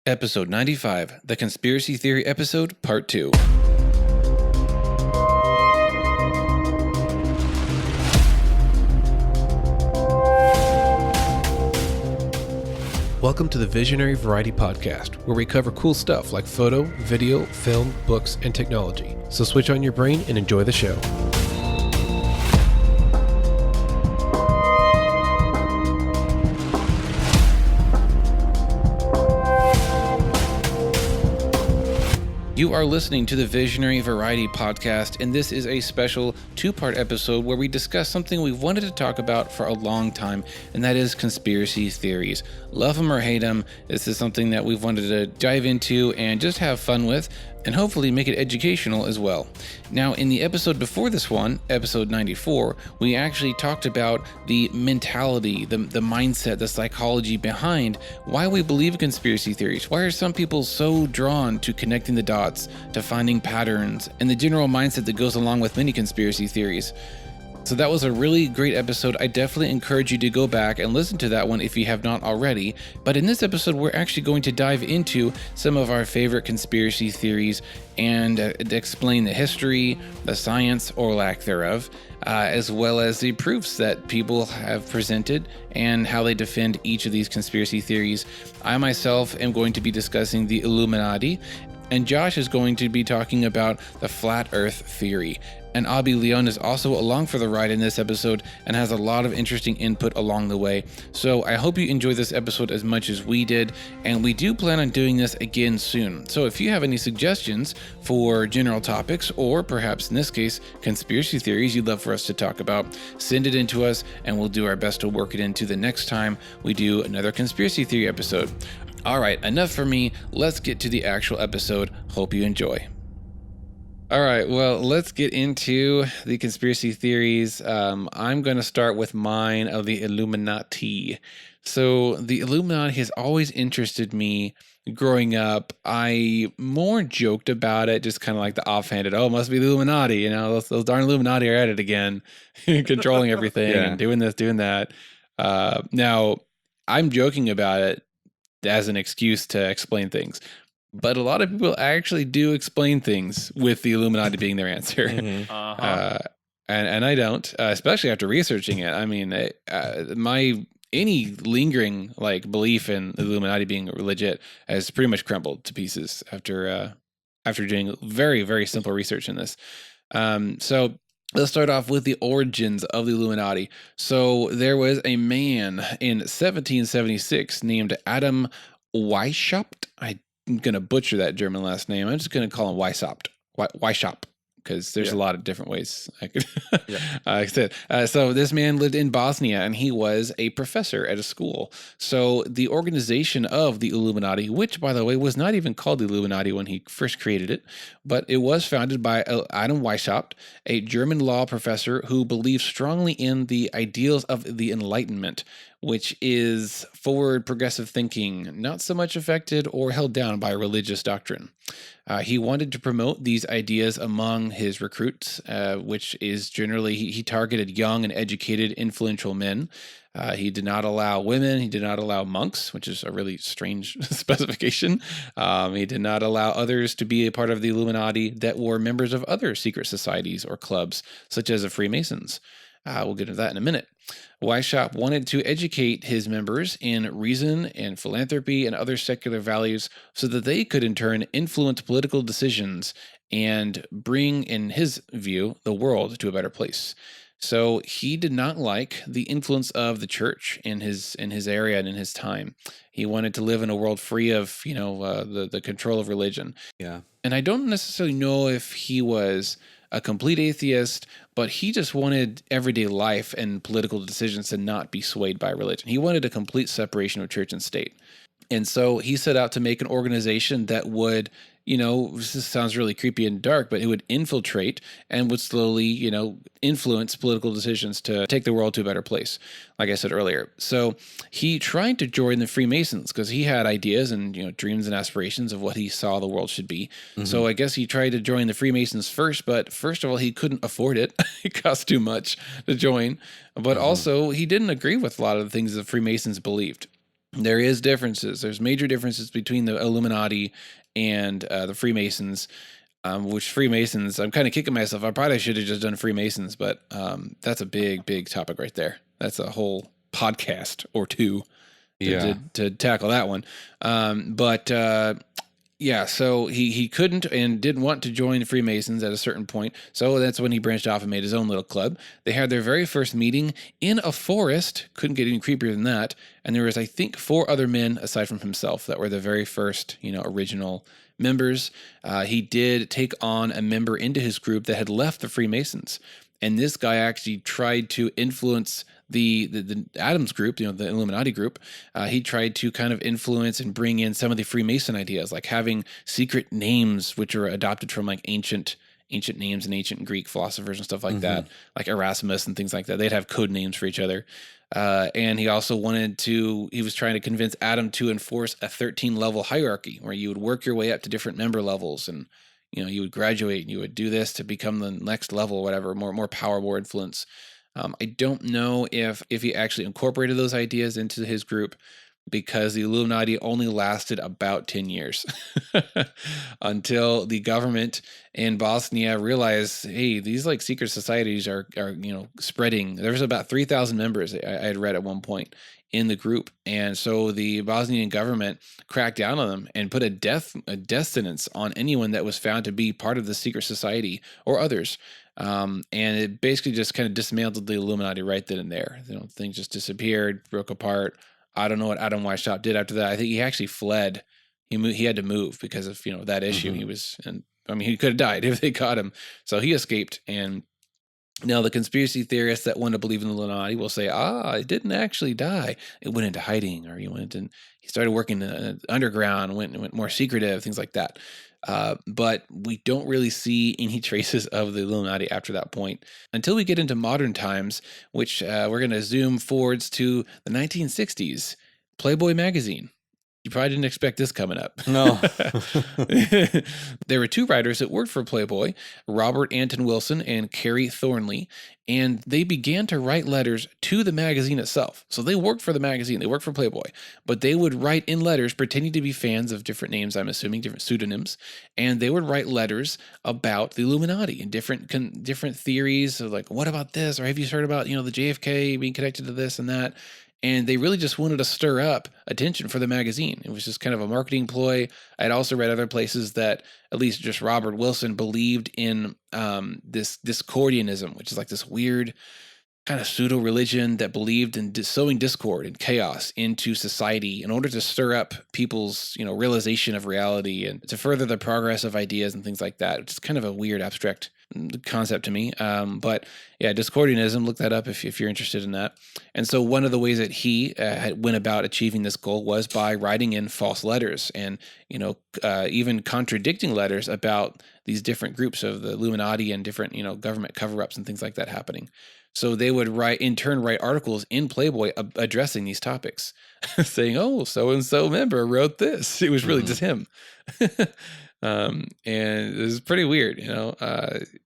Episode 95, The Conspiracy Theory Episode, Part 2. Welcome to the Visionary Variety Podcast, where we cover cool stuff like photo, video, film, books, and technology. So switch on your brain and enjoy the show. You are listening to the Visionary Variety Podcast, and this is a special two-part episode where we discuss something we've wanted to talk about for a long time, and that is conspiracy theories. Love them or hate them, this is something that we've wanted to dive into and just have fun with, and hopefully make it educational as well. Now, in the episode before this one, episode 94, we actually talked about the mentality, the mindset, the psychology behind why we believe in conspiracy theories. Why are some people so drawn to connecting the dots, to finding patterns, and the general mindset that goes along with many conspiracy theories. So that was a really great episode. I definitely encourage you to go back and listen to that one if you have not already. But in this episode, we're actually going to dive into some of our favorite conspiracy theories and explain the history, the science or lack thereof, as well as the proofs that people have presented and how they defend each of these conspiracy theories. I myself am going to be discussing the Illuminati, and Josh is going to be talking about the flat earth theory. And Abi León is also along for the ride in this episode and has a lot of interesting input along the way. So I hope you enjoy this episode as much as we did, and we do plan on doing this again soon. So if you have any suggestions for general topics, or perhaps in this case, conspiracy theories you'd love for us to talk about, send it in to us and we'll do our best to work it into the next time we do another conspiracy theory episode. All right, enough for me. Let's get to the actual episode. Hope you enjoy. All right, well, let's get into the conspiracy theories. I'm going to start with mine of the Illuminati. So the Illuminati has always interested me growing up. I more joked about it, just kind of like the offhanded, oh, it must be the Illuminati. You know, those darn Illuminati are at it again, controlling everything and doing this, doing that. Now, I'm joking about it as an excuse to explain things. But a lot of people actually do explain things with the Illuminati being their answer. Mm-hmm. And I don't, especially after researching it. I mean, any lingering belief in the Illuminati being legit has pretty much crumbled to pieces after doing very, very simple research in this. So let's start off with the origins of the Illuminati. So there was a man in 1776 named Adam Weishaupt. I'm going to butcher that German last name. I'm just going to call him Weishaupt, because there's a lot of different ways I could say it. So this man lived in Bosnia, and he was a professor at a school. So the organization of the Illuminati, which, by the way, was not even called the Illuminati when he first created it, but it was founded by Adam Weishaupt, a German law professor who believed strongly in the ideals of the Enlightenment, which is forward progressive thinking, not so much affected or held down by religious doctrine. He wanted to promote these ideas among his recruits, which is generally, he targeted young and educated, influential men. He did not allow women. He did not allow monks, which is a really strange specification. He did not allow others to be a part of the Illuminati that were members of other secret societies or clubs, such as the Freemasons. We'll get into that in a minute. Weishaupt wanted to educate his members in reason and philanthropy and other secular values so that they could in turn influence political decisions and bring, in his view, the world to a better place. So he did not like the influence of the church in his area and in his time. He wanted to live in a world free of, the control of religion. Yeah. And I don't necessarily know if he was a complete atheist, but he just wanted everyday life and political decisions to not be swayed by religion. He wanted a complete separation of church and state. And so he set out to make an organization that would, this sounds really creepy and dark, but it would infiltrate and would slowly, influence political decisions to take the world to a better place, like I said earlier. So he tried to join the Freemasons because he had ideas and, dreams and aspirations of what he saw the world should be. Mm-hmm. So I guess he tried to join the Freemasons first, but first of all, he couldn't afford it. It cost too much to join. But also, he didn't agree with a lot of the things the Freemasons believed. There is differences. There's major differences between the Illuminati and the Freemasons. Which Freemasons, I'm kind of kicking myself. I probably should have just done Freemasons, but that's a big topic right there. That's a whole podcast or two to tackle that one. But yeah, so he couldn't and didn't want to join the Freemasons at a certain point. So that's when he branched off and made his own little club. They had their very first meeting in a forest. Couldn't get any creepier than that. And there was, I think, 4 other men aside from himself that were the very first, original members. He did take on a member into his group that had left the Freemasons. And this guy actually tried to influence the Adams group, the Illuminati group. He tried to kind of influence and bring in some of the Freemason ideas, like having secret names, which are adopted from like ancient names and ancient Greek philosophers and stuff like that, like Erasmus and things like that. They'd have code names for each other. And he also he was trying to convince Adam to enforce a 13-level hierarchy where you would work your way up to different member levels, and you would graduate and you would do this to become the next level, whatever, more power, more influence. I don't know if he actually incorporated those ideas into his group, because the Illuminati only lasted about 10 years until the government in Bosnia realized, hey, these like secret societies are spreading. There was about 3,000 members I had read at one point in the group. And so the Bosnian government cracked down on them and put a death sentence on anyone that was found to be part of the secret society or others. And it basically just kind of dismantled the Illuminati right then and there. Things just disappeared, broke apart. I don't know what Adam Weishaupt did after that. I think he actually fled. He had to move because of that issue. He could have died if they caught him. So he escaped. And now the conspiracy theorists that want to believe in the Illuminati will say, it didn't actually die. It went into hiding, or he started working underground, went more secretive, things like that. But we don't really see any traces of the Illuminati after that point until we get into modern times, which we're going to zoom forwards to the 1960s. Playboy magazine. You probably didn't expect this coming up. No. There were 2 writers that worked for Playboy, Robert Anton Wilson and Carrie Thornley, and they began to write letters to the magazine itself. So they worked for the magazine, they worked for Playboy, but they would write in letters pretending to be fans of different names, I'm assuming, different pseudonyms, and they would write letters about the Illuminati and different theories of like, what about this? Or have you heard about, the JFK being connected to this and that? And they really just wanted to stir up attention for the magazine. It was just kind of a marketing ploy. I'd also read other places that at least just Robert Wilson believed in this Discordianism, which is like this weird kind of pseudo religion that believed in sowing discord and chaos into society in order to stir up people's realization of reality and to further the progress of ideas and things like that. It's kind of a weird abstract concept to me. But yeah, Discordianism, look that up if you're interested in that. And so one of the ways that he went about achieving this goal was by writing in false letters and, even contradicting letters about these different groups of the Illuminati and different, government cover-ups and things like that happening. So they would write articles in Playboy addressing these topics, saying, "Oh, so-and-so member wrote this." It was really just him. And it was pretty weird,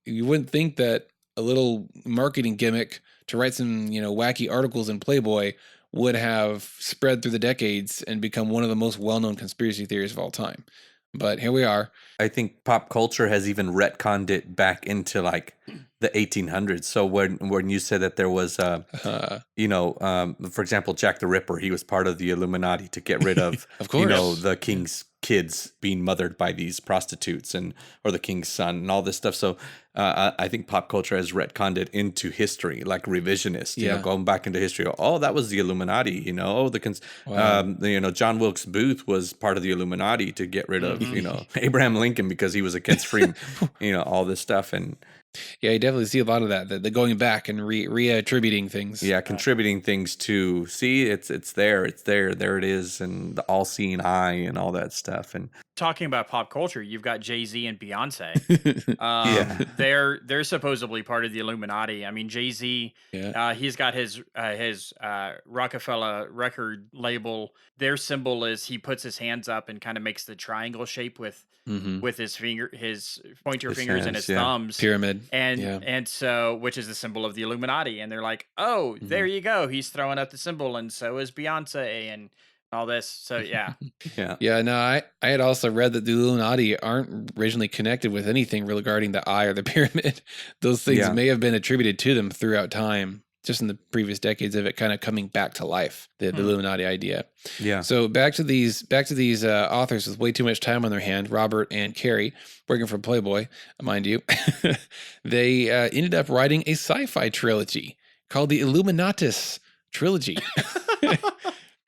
you wouldn't think that a little marketing gimmick to write some, wacky articles in Playboy would have spread through the decades and become one of the most well-known conspiracy theories of all time. But here we are. I think pop culture has even retconned it back into like the 1800s. So when you said that there was, for example, Jack the Ripper, he was part of the Illuminati to get rid of, of course, the king's kids being mothered by these prostitutes or the king's son and all this stuff. So I think pop culture has retconned it into history, like revisionist, going back into history. Oh, that was the Illuminati, John Wilkes Booth was part of the Illuminati to get rid of, Abraham Lincoln because he was against free, all this stuff. And yeah, you definitely see a lot of that, the going back and reattributing things. Yeah, contributing things to, see, it's there, there it is, and the all-seeing eye and all that stuff. And talking about pop culture, you've got Jay-Z and Beyonce. They're supposedly part of the Illuminati. I mean, Jay-Z, he's got his Rockefeller record label. Their symbol is he puts his hands up and kind of makes the triangle shape with his pointer fingers and his thumbs, pyramid, and so, which is the symbol of the Illuminati. And they're like, oh, there you go, he's throwing up the symbol, and so is Beyonce, and all this. So yeah. Yeah, no, I had also read that the Illuminati aren't originally connected with anything regarding the eye or the pyramid. Those things may have been attributed to them throughout time, just in the previous decades of it kind of coming back to life, the Illuminati idea. Yeah. So back to these authors with way too much time on their hand, Robert and Carrie, working for Playboy, mind you. They ended up writing a sci-fi trilogy called the Illuminatus trilogy.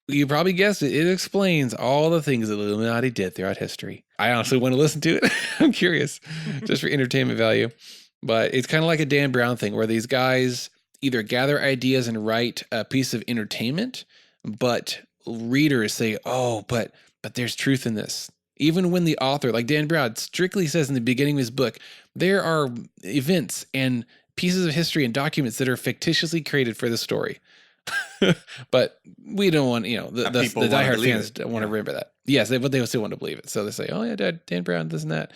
You probably guessed it. It explains all the things that the Illuminati did throughout history. I honestly want to listen to it. I'm curious, just for entertainment value. But it's kind of like a Dan Brown thing where these guys either gather ideas and write a piece of entertainment, but readers say, oh, but there's truth in this. Even when the author, like Dan Brown, strictly says in the beginning of his book, there are events and pieces of history and documents that are fictitiously created for the story. But we don't want, the diehard fans don't want to remember that. Yes, but they still want to believe it. So they say, oh yeah, Dan Brown, this and that.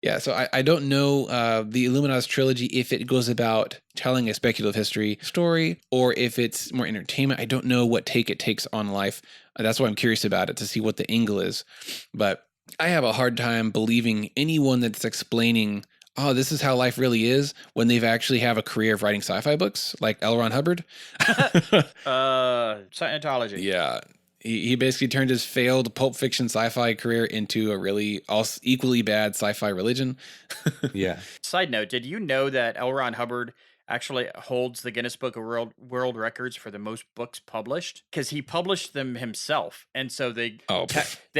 Yeah, so I don't know the Illuminatus trilogy, if it goes about telling a speculative history story or if it's more entertainment. I don't know what take it takes on life. That's why I'm curious about it, to see what the angle is. But I have a hard time believing anyone that's explaining, oh, this is how life really is, when they've actually have a career of writing sci-fi books like L. Ron Hubbard. Scientology. Yeah. He basically turned his failed pulp fiction sci-fi career into a really equally bad sci-fi religion. Yeah. Side note, did you know that L. Ron Hubbard actually holds the Guinness Book of World Records for the most books published? Because he published them himself. And so they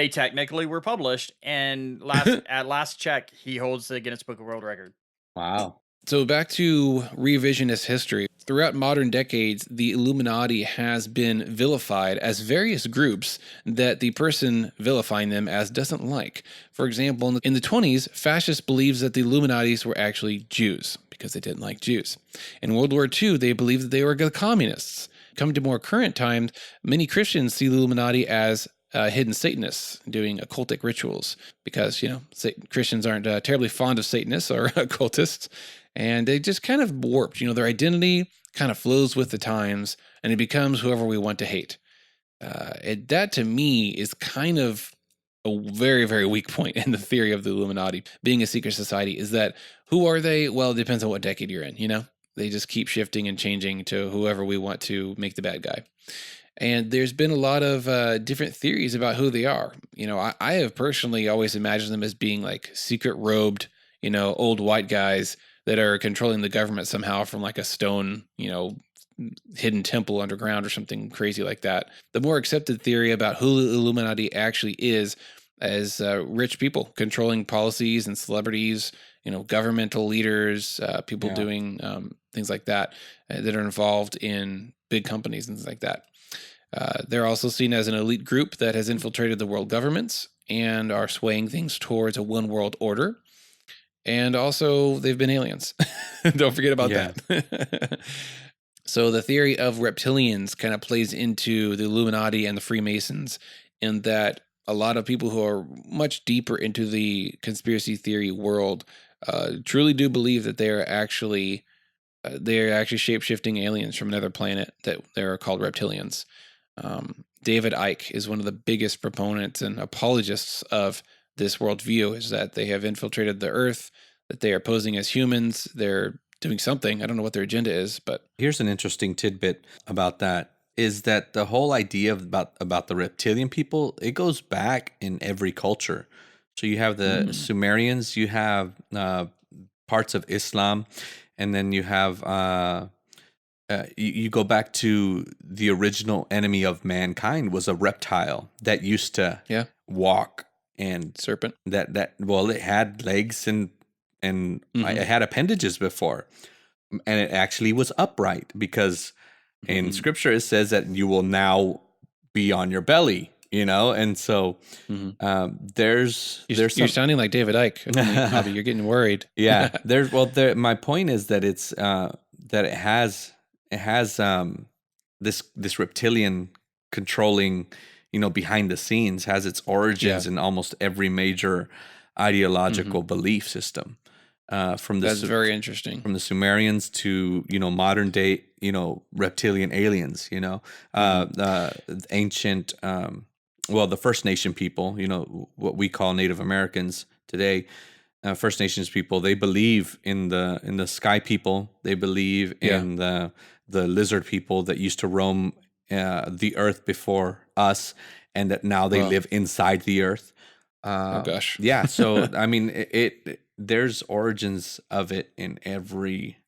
technically were published. And at last check, he holds the Guinness Book of World Record. Wow. So back to revisionist history. Throughout modern decades, the Illuminati has been vilified as various groups that the person vilifying them as doesn't like. For example, in the 20s, fascists believed that the Illuminatis were actually Jews because they didn't like Jews. In World War II, they believed that they were the communists. Coming to more current times, many Christians see the Illuminati as hidden Satanists doing occultic rituals because, Christians aren't terribly fond of Satanists or occultists. And they just kind of warped, their identity kind of flows with the times and it becomes whoever we want to hate. That to me is kind of a very, very weak point in the theory of the Illuminati being a secret society, is that who are they? Well, it depends on what decade you're in, They just keep shifting and changing to whoever we want to make the bad guy. And there's been a lot of different theories about who they are. I have personally always imagined them as being like secret robed, old white guys that are controlling the government somehow from like a stone, hidden temple underground or something crazy like that. The more accepted theory about who the Illuminati actually is as rich people controlling policies and celebrities, governmental leaders, people doing things like that that are involved in big companies and things like that. They're also seen as an elite group that has infiltrated the world governments and are swaying things towards a one world order. And also, they've been aliens. Don't forget about that. So the theory of reptilians kind of plays into the Illuminati and the Freemasons, in that a lot of people who are much deeper into the conspiracy theory world truly do believe that they're actually shape-shifting aliens from another planet that they're called reptilians. David Icke is one of the biggest proponents and apologists of this worldview, is that they have infiltrated the Earth, that they are posing as humans. They're doing something. I don't know what their agenda is, but here's an interesting tidbit about that, is that the whole idea about the reptilian people, it goes back in every culture. So you have the Sumerians, you have parts of Islam, and then you have you go back to the original enemy of mankind was a reptile that used to walk. And serpent it had legs and it had appendages before, and it actually was upright, because in scripture it says that you will now be on your belly, and so you're sounding like David Icke. Bobby, you're getting worried. Yeah, my point is that it's that it has this reptilian controlling, behind the scenes, has its origins in almost every major ideological belief system. That's very interesting. From the Sumerians to, modern day, reptilian aliens, ancient well, the First Nation people, what we call Native Americans today, First Nations people, they believe in the sky people. They believe in the lizard people that used to roam the earth before us, and that now they live inside the earth. Oh gosh. Yeah. So I mean, there's origins of it in every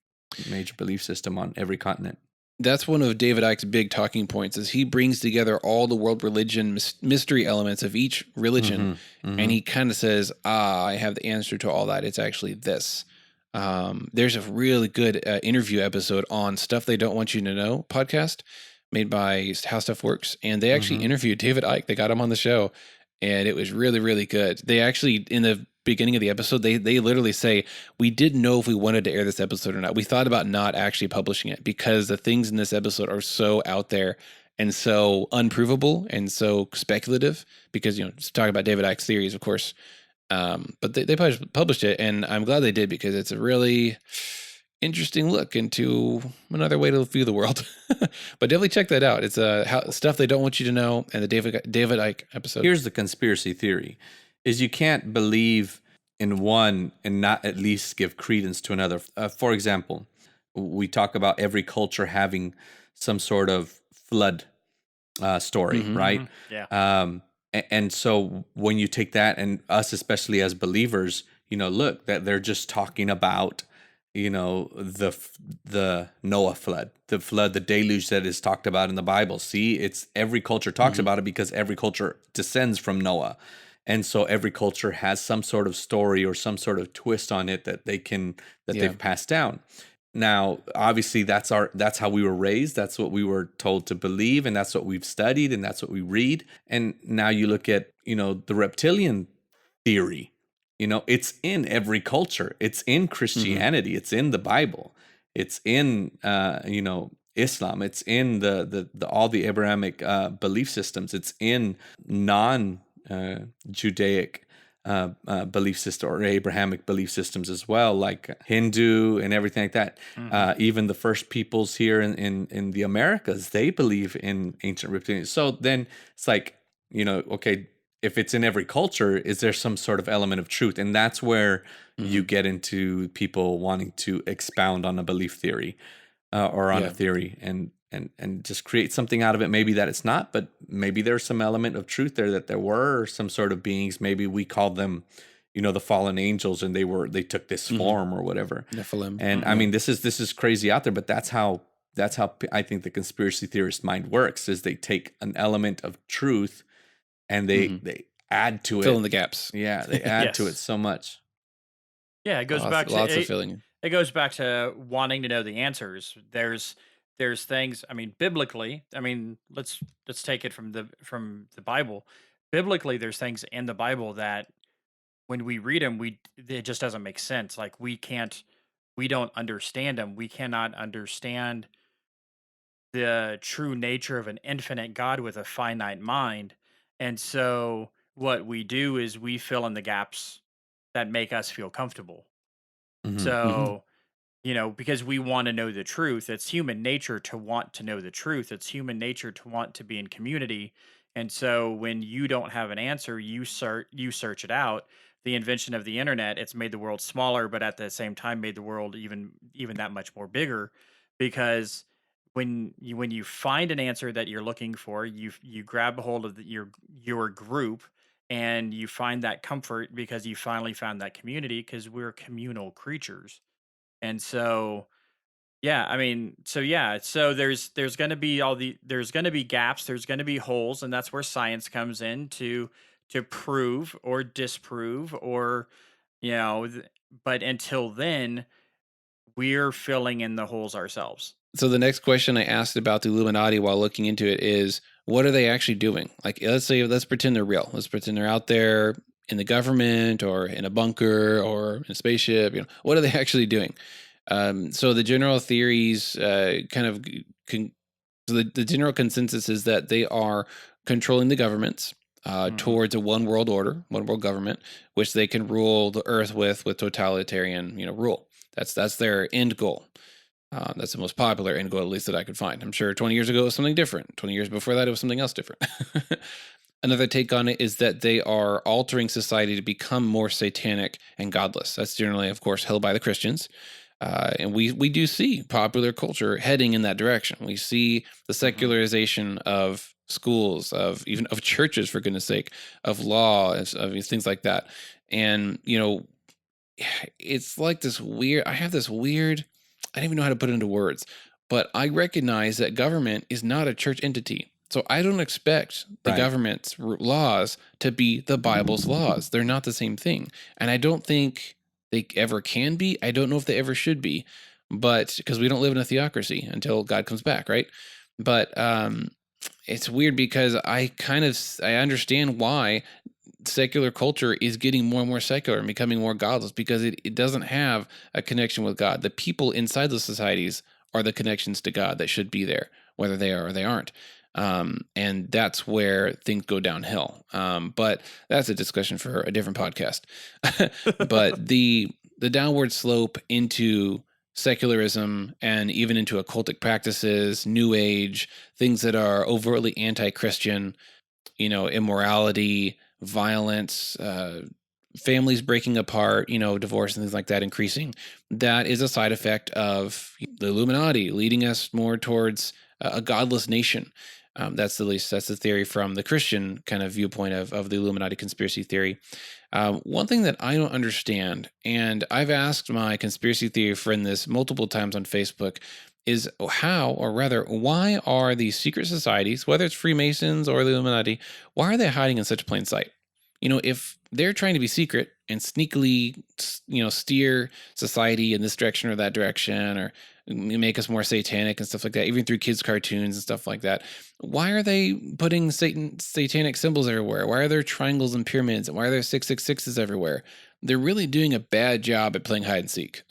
major belief system on every continent. That's one of David Icke's big talking points, is he brings together all the world religion mystery elements of each religion, and he kind of says, I have the answer to all that. It's actually this. There's a really good interview episode on Stuff They Don't Want You to Know podcast made by How Stuff Works, and they actually interviewed David Icke. They got him on the show, and it was really, really good. They actually, in the beginning of the episode, they literally say, we didn't know if we wanted to air this episode or not. We thought about not actually publishing it because the things in this episode are so out there and so unprovable and so speculative, because, just talking about David Icke's theories, of course. But they published it, and I'm glad they did, because it's a really interesting look into another way to view the world. But definitely check that out. It's Stuff They Don't Want You to Know, and the David Icke episode. Here's the conspiracy theory, is you can't believe in one and not at least give credence to another. For example, we talk about every culture having some sort of flood story, right? Yeah. And so when you take that, and us especially as believers, look, that they're just talking about, the Noah flood, the deluge that is talked about in the Bible. See, it's every culture talks about it because every culture descends from Noah. And so every culture has some sort of story or some sort of twist on it that they've passed down. Now, obviously, that's how we were raised. That's what we were told to believe, and that's what we've studied, and that's what we read. And now you look at, the reptilian theory. It's in every culture. It's in Christianity. It's in the Bible. It's in Islam. It's in the all the Abrahamic belief systems. It's in non-Judaic belief system or Abrahamic belief systems as well, like Hindu and everything like that. Even the first peoples here in the Americas, they believe in ancient reptilians. So then it's like, okay, if it's in every culture, is there some sort of element of truth? And that's where you get into people wanting to expound on a belief theory or on a theory and just create something out of it. Maybe that it's not, but maybe there's some element of truth there, that there were some sort of beings. Maybe we called them, the fallen angels, and they took this form or whatever. Nephilim. And I mean, this is crazy out there, but that's how I think the conspiracy theorist mind works, is they take an element of truth and they add to it. Fill in the gaps. Yeah, they add to it so much. Yeah, it goes back to lots of filling. It goes back to wanting to know the answers. There's things. I mean, biblically. I mean, let's take it from the Bible. Biblically, there's things in the Bible that when we read them, it just doesn't make sense. Like we don't understand them. We cannot understand the true nature of an infinite God with a finite mind. And so what we do is we fill in the gaps that make us feel comfortable. So, because we want to know the truth. It's human nature to want to know the truth. It's human nature to want to be in community. And so when you don't have an answer, you search it out. The invention of the internet, it's made the world smaller, but at the same time made the world even that much more bigger, because when you find an answer that you're looking for, you grab a hold of your group, and you find that comfort because you finally found that community, because we're communal creatures. And so so there's going to be there's going to be gaps, there's going to be holes, and that's where science comes in to prove or disprove, or but until then we're filling in the holes ourselves. So the next question I asked about the Illuminati while looking into it is, what are they actually doing? Like, let's pretend they're real. Let's pretend they're out there in the government or in a bunker or in a spaceship. What are they actually doing? So the general theories so the general consensus is that they are controlling the governments towards a one world order, one world government, which they can rule the earth with totalitarian, rule. That's their end goal. That's the most popular end goal, at least that I could find. I'm sure 20 years ago it was something different. 20 years before that, it was something else different. Another take on it is that they are altering society to become more satanic and godless. That's generally, of course, held by the Christians. And we do see popular culture heading in that direction. We see the secularization of schools, of churches, for goodness sake, of law, of things like that. And, it's like this weird, I don't even know how to put it into words, but I recognize that government is not a church entity. So I don't expect the government's laws to be the Bible's laws. They're not the same thing. And I don't think they ever can be. I don't know if they ever should be, but because we don't live in a theocracy until God comes back, right? But it's weird because I understand why secular culture is getting more and more secular and becoming more godless, because it doesn't have a connection with God. The people inside those societies are the connections to God that should be there, whether they are or they aren't. And that's where things go downhill. But that's a discussion for a different podcast. But the downward slope into secularism and even into occultic practices, New Age, things that are overtly anti-Christian, immorality, violence, families breaking apart, divorce and things like that increasing. That is a side effect of the Illuminati leading us more towards a godless nation. That's the theory from the Christian kind of viewpoint of the Illuminati conspiracy theory. One thing that I don't understand, and I've asked my conspiracy theory friend this multiple times on Facebook, is how, or rather, why are these secret societies, whether it's Freemasons or the Illuminati, why are they hiding in such plain sight? If they're trying to be secret and sneakily, steer society in this direction or that direction, or make us more satanic and stuff like that, even through kids' cartoons and stuff like that, why are they putting satanic symbols everywhere? Why are there triangles and pyramids? Why are there 666s everywhere? They're really doing a bad job at playing hide and seek.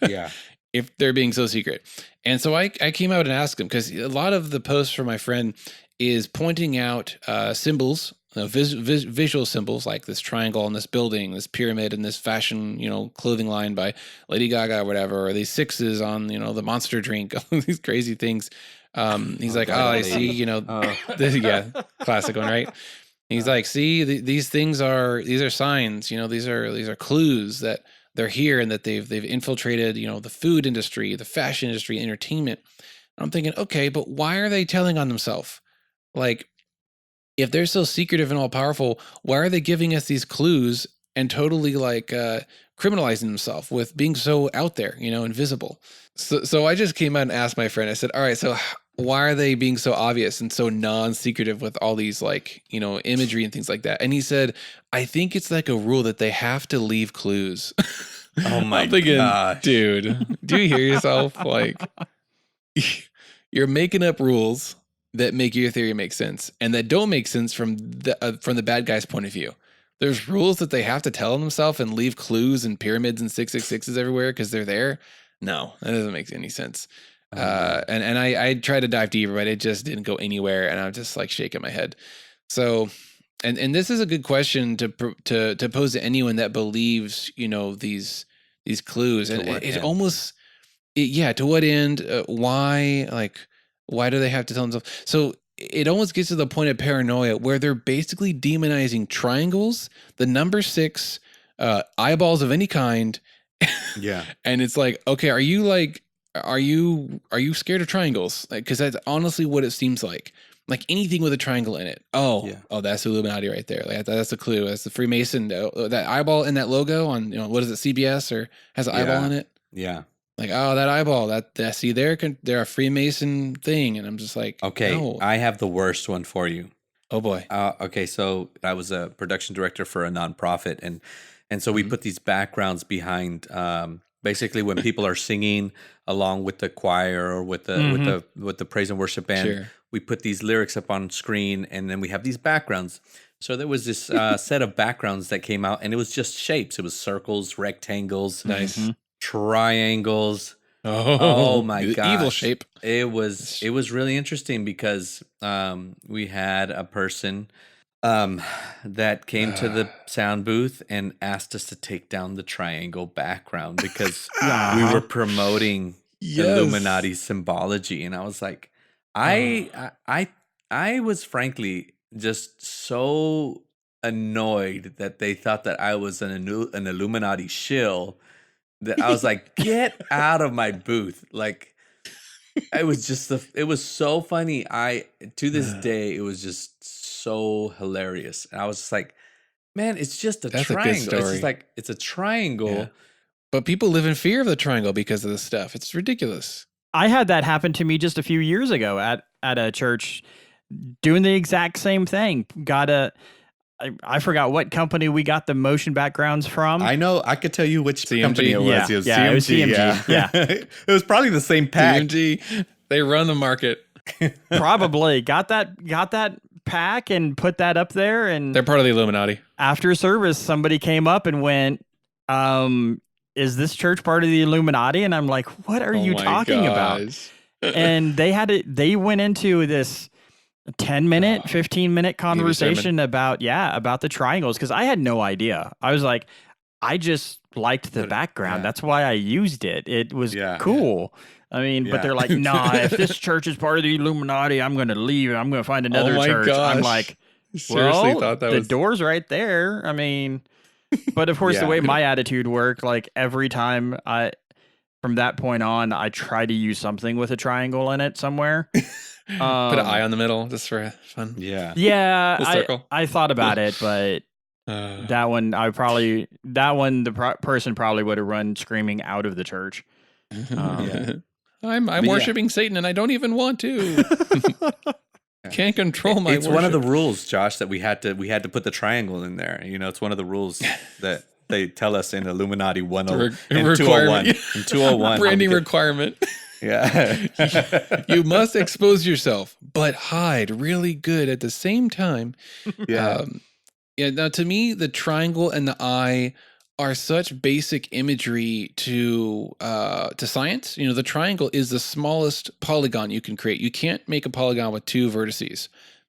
Yeah. If they're being so secret. And so I came out and asked him, because a lot of the posts from my friend is pointing out symbols, visual symbols like this triangle on this building, this pyramid, and this fashion, clothing line by Lady Gaga or whatever, or these sixes on, the Monster drink, all these crazy things. He's like, I see, yeah, classic one, right? He's like, see, these things these are signs, these are clues that they're here and that they've infiltrated, the food industry, the fashion industry, entertainment. I'm thinking, okay, but why are they telling on themselves? Like, if they're so secretive and all powerful, why are they giving us these clues and totally criminalizing themselves with being so out there, invisible? So I just came out and asked my friend, I said, all right, so why are they being so obvious and so non-secretive with all these imagery and things like that? And he said, I think it's like a rule that they have to leave clues. Oh my gosh. Dude, do you hear yourself? You're making up rules that make your theory make sense and that don't make sense from the bad guy's point of view. There's rules that they have to tell themselves and leave clues and pyramids and 666s everywhere because they're there. No, that doesn't make any sense. And I tried to dive deeper, but it just didn't go anywhere. And I'm just shaking my head. So, and this is a good question to pose to anyone that believes, these clues. And it's almost, to what end? Why do they have to tell themselves? So it almost gets to the point of paranoia where they're basically demonizing triangles, the number 6, eyeballs of any kind. Yeah. And it's like, okay, are you scared of triangles? Because that's honestly what it seems like. Like anything with a triangle in it. Oh, that's the Illuminati right there. That's a clue. That's the Freemason. That eyeball in that logo on, what is it, CBS, or has an eyeball in it? Yeah. Like, oh, that eyeball, see, they're a Freemason thing. And I'm just like, okay, no. I have the worst one for you. Oh boy. Okay. So I was a production director for a nonprofit, and so we put these backgrounds behind, basically when people are singing along with the choir or with the praise and worship band, Sure. we put these lyrics up on screen, and then we have these backgrounds. So there was this set of backgrounds that came out, and it was just shapes. It was circles, rectangles, Nice. Triangles. Oh my gosh. Evil shape. It was really interesting because we had a person that came to the sound booth and asked us to take down the triangle background because we were promoting Illuminati symbology, and I was like, I was frankly just so annoyed that they thought that I was an Illuminati shill that I was like, get out of my booth. Like, it was just it was so funny. To this day, it was just so hilarious. And I was just like, man, it's just a That's a good triangle. It's just story. like, it's a triangle. Yeah. But people live in fear of the triangle because of this stuff. It's ridiculous. I had that happen to me just a few years ago at a church, doing the exact same thing. I forgot what company we got the motion backgrounds from. I know. I could tell you which CMG? company it was. Yeah, It was yeah, it was CMG. CMG, It was probably the same pack. CMG, they run the market. Probably got that pack and put that up there. And They're part of the Illuminati. after service, somebody came up and went, is this church part of the Illuminati? And I'm like, what are you talking about? And they went into this 10-minute, 15-minute conversation about the triangles, because I had no idea. I was like, I just liked the background. Yeah. That's why I used it. It was Yeah. cool. I mean, but they're like, nah, if this church is part of the Illuminati, I'm going to leave and I'm going to find another church. Gosh. I'm like, Seriously thought that the was... door's right there. I mean, but of course, the way my attitude worked, like every time from that point on, I try to use something with a triangle in it somewhere. Put an eye on the middle just for fun. Yeah. Yeah. Full circle. I thought about it, but that one, the person probably would have run screaming out of the church. I'm worshiping Satan and I don't even want to. Can't control my It's worship. one of the rules, Josh, that we had to put the triangle in there. You know, it's one of the rules that they tell us in Illuminati 10 and 201. In 201. Branding requirement. Yeah. You must expose yourself, but hide really good at the same time. Yeah. Now, to me, the triangle and the eye are such basic imagery to science. You know, the triangle is the smallest polygon you can create. You can't make a polygon with 2 vertices,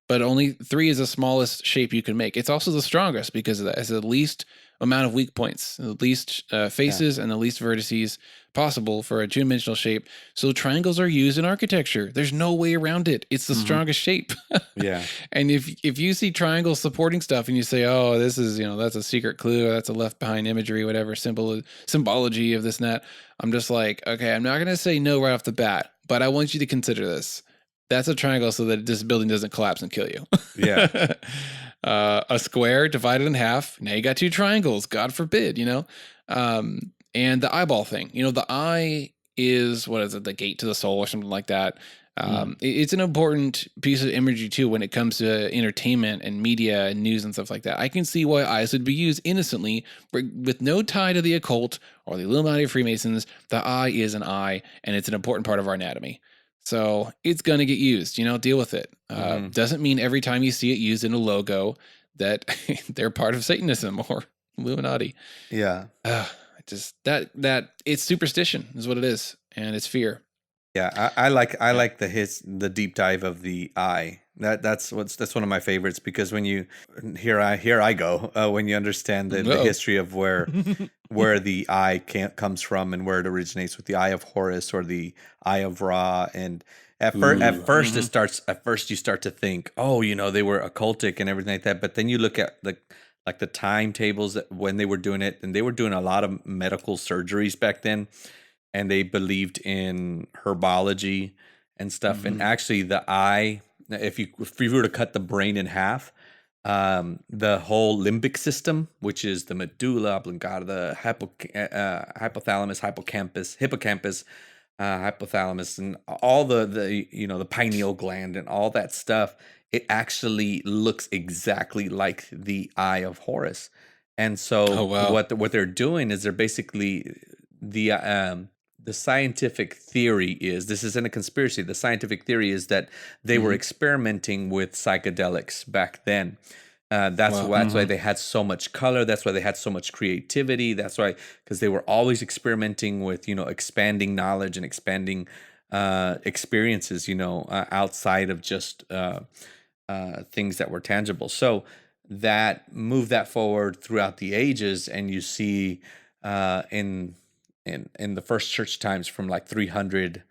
but only 3 is the smallest shape you can make. It's also the strongest because of that. It's the least amount of weak points, the least faces, and the least vertices possible for a 2-dimensional shape. So triangles are used in architecture. There's no way around it. It's the strongest shape. Yeah. And if you see triangles supporting stuff and you say, oh, this is, that's a secret clue, or that's a left behind imagery, whatever, symbology of this and that, I'm just like, okay, I'm not going to say no right off the bat, but I want you to consider this. That's a triangle so that this building doesn't collapse and kill you. Yeah. A square divided in half. Now you got 2 triangles. God forbid, and the eyeball thing. The eye is, what is it, the gate to the soul or something like that. It's an important piece of imagery too when it comes to entertainment and media and news and stuff like that. I can see why eyes would be used innocently with no tie to the occult or the Illuminati or Freemasons. The eye is an eye, and it's an important part of our anatomy. So it's going to get used, deal with it. Doesn't mean every time you see it used in a logo that they're part of Satanism or Illuminati. Yeah. Just that it's superstition is what it is. And it's fear. Yeah. I like the deep dive of the eye. That's one of my favorites, because when you here I go when you understand the history of where the eye comes from and where it originates with the Eye of Horus or the Eye of Ra, and at first you start to think, oh, they were occultic and everything like that, but then you look at the timetables that when they were doing it, and they were doing a lot of medical surgeries back then, and they believed in herbology and stuff, and actually the eye. If you were to cut the brain in half, the whole limbic system, which is the medulla oblongata, the hypothalamus, hippocampus, hypothalamus, and all the pineal gland and all that stuff, it actually looks exactly like the Eye of Horus. And so what they're doing is they're basically the scientific theory is, this isn't a conspiracy, the scientific theory is that they were experimenting with psychedelics back then. That's why they had so much color. That's why they had so much creativity. That's why, because they were always experimenting with, expanding knowledge and expanding experiences, outside of just things that were tangible. So that move that forward throughout the ages, and you see in the first church times from like 300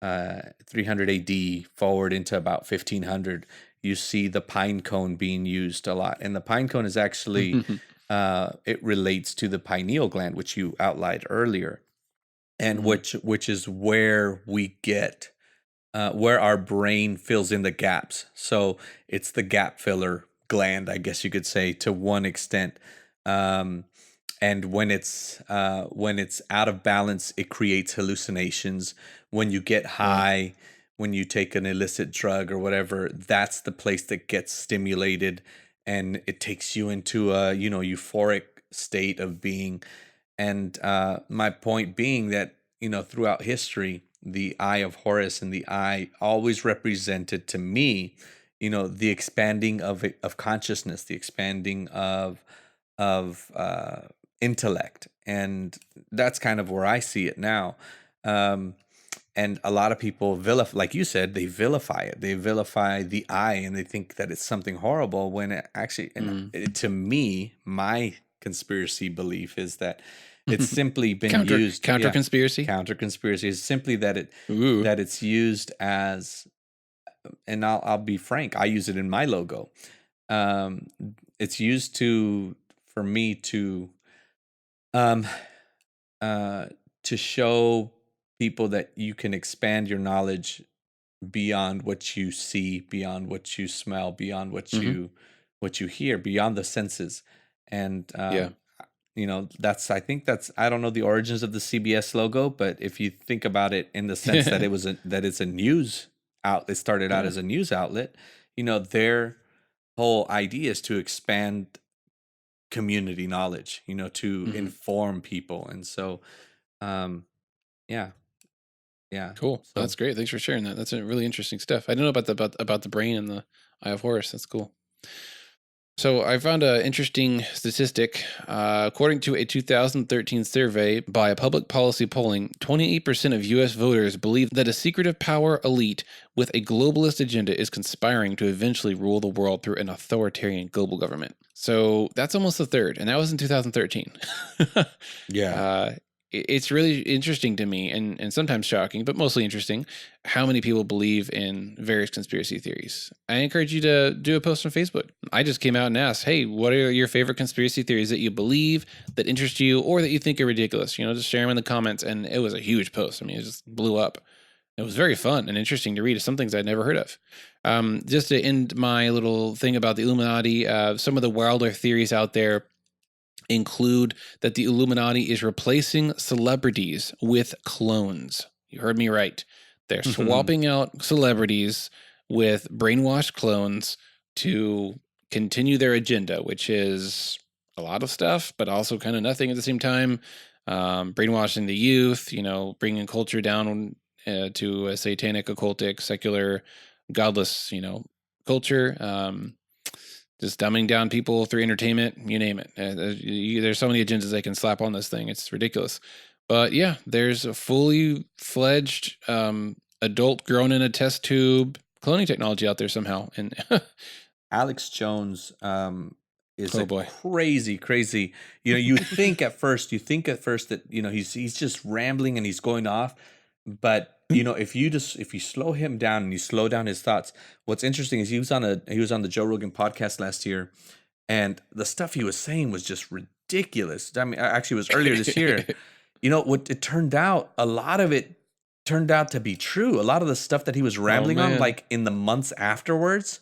300 AD forward into about 1500, you see the pine cone being used a lot. And the pine cone is actually, it relates to the pineal gland, which you outlined earlier, and which is where we get, where our brain fills in the gaps. So it's the gap filler gland, I guess you could say, to one extent. And when it's out of balance, it creates hallucinations. When you get high, when you take an illicit drug or whatever, that's the place that gets stimulated, and it takes you into a euphoric state of being. And my point being that throughout history, the Eye of Horus and the eye always represented to me, the expanding of consciousness, the expanding of intellect, and that's kind of where I see it now. And a lot of people like you said, they vilify it. They vilify the eye, and they think that it's something horrible. When it actually, to me, my conspiracy belief is that it's simply been used. Counter conspiracy. Counter conspiracy is simply that it's used as, and I'll be frank, I use it in my logo. It's used for me to show people that you can expand your knowledge beyond what you see, beyond what you smell, beyond what you hear, beyond the senses. And I think that's, I don't know the origins of the CBS logo, but if you think about it in the sense that it's a news outlet, it started out as a news outlet, their whole idea is to expand community knowledge, to inform people. And so, Cool. So, that's great. Thanks for sharing that. That's really interesting stuff. I don't know about the brain and the Eye of Horus. That's cool. So I found an interesting statistic. According to a 2013 survey by a public policy polling, 28% of U.S. voters believe that a secretive power elite with a globalist agenda is conspiring to eventually rule the world through an authoritarian global government. So that's almost a third, and that was in 2013. It's really interesting to me, and sometimes shocking, but mostly interesting, how many people believe in various conspiracy theories. I encourage you to do a post on Facebook. I just came out and asked, hey, what are your favorite conspiracy theories that you believe, that interest you, or that you think are ridiculous? Just share them in the comments, and it was a huge post. I mean, it just blew up. It was very fun and interesting to read. Some things I'd never heard of. Just to end my little thing about the Illuminati, some of the wilder theories out there include that the Illuminati is replacing celebrities with clones. You heard me right. They're swapping out celebrities with brainwashed clones to continue their agenda, which is a lot of stuff, but also kind of nothing at the same time. Brainwashing the youth, bringing culture down to a satanic, occultic, secular, godless, culture. Just dumbing down people through entertainment, you name it. There's so many agendas they can slap on this thing. It's ridiculous. But yeah, there's a fully fledged adult grown in a test tube cloning technology out there somehow. And Alex Jones is crazy. You think at first that he's just rambling and he's going off, but if you slow him down and you slow down his thoughts, what's interesting is he was on the Joe Rogan podcast last year, and the stuff he was saying was just ridiculous. I mean, actually, it was earlier this year. What it turned out, a lot of it turned out to be true. A lot of the stuff that he was rambling on, like in the months afterwards,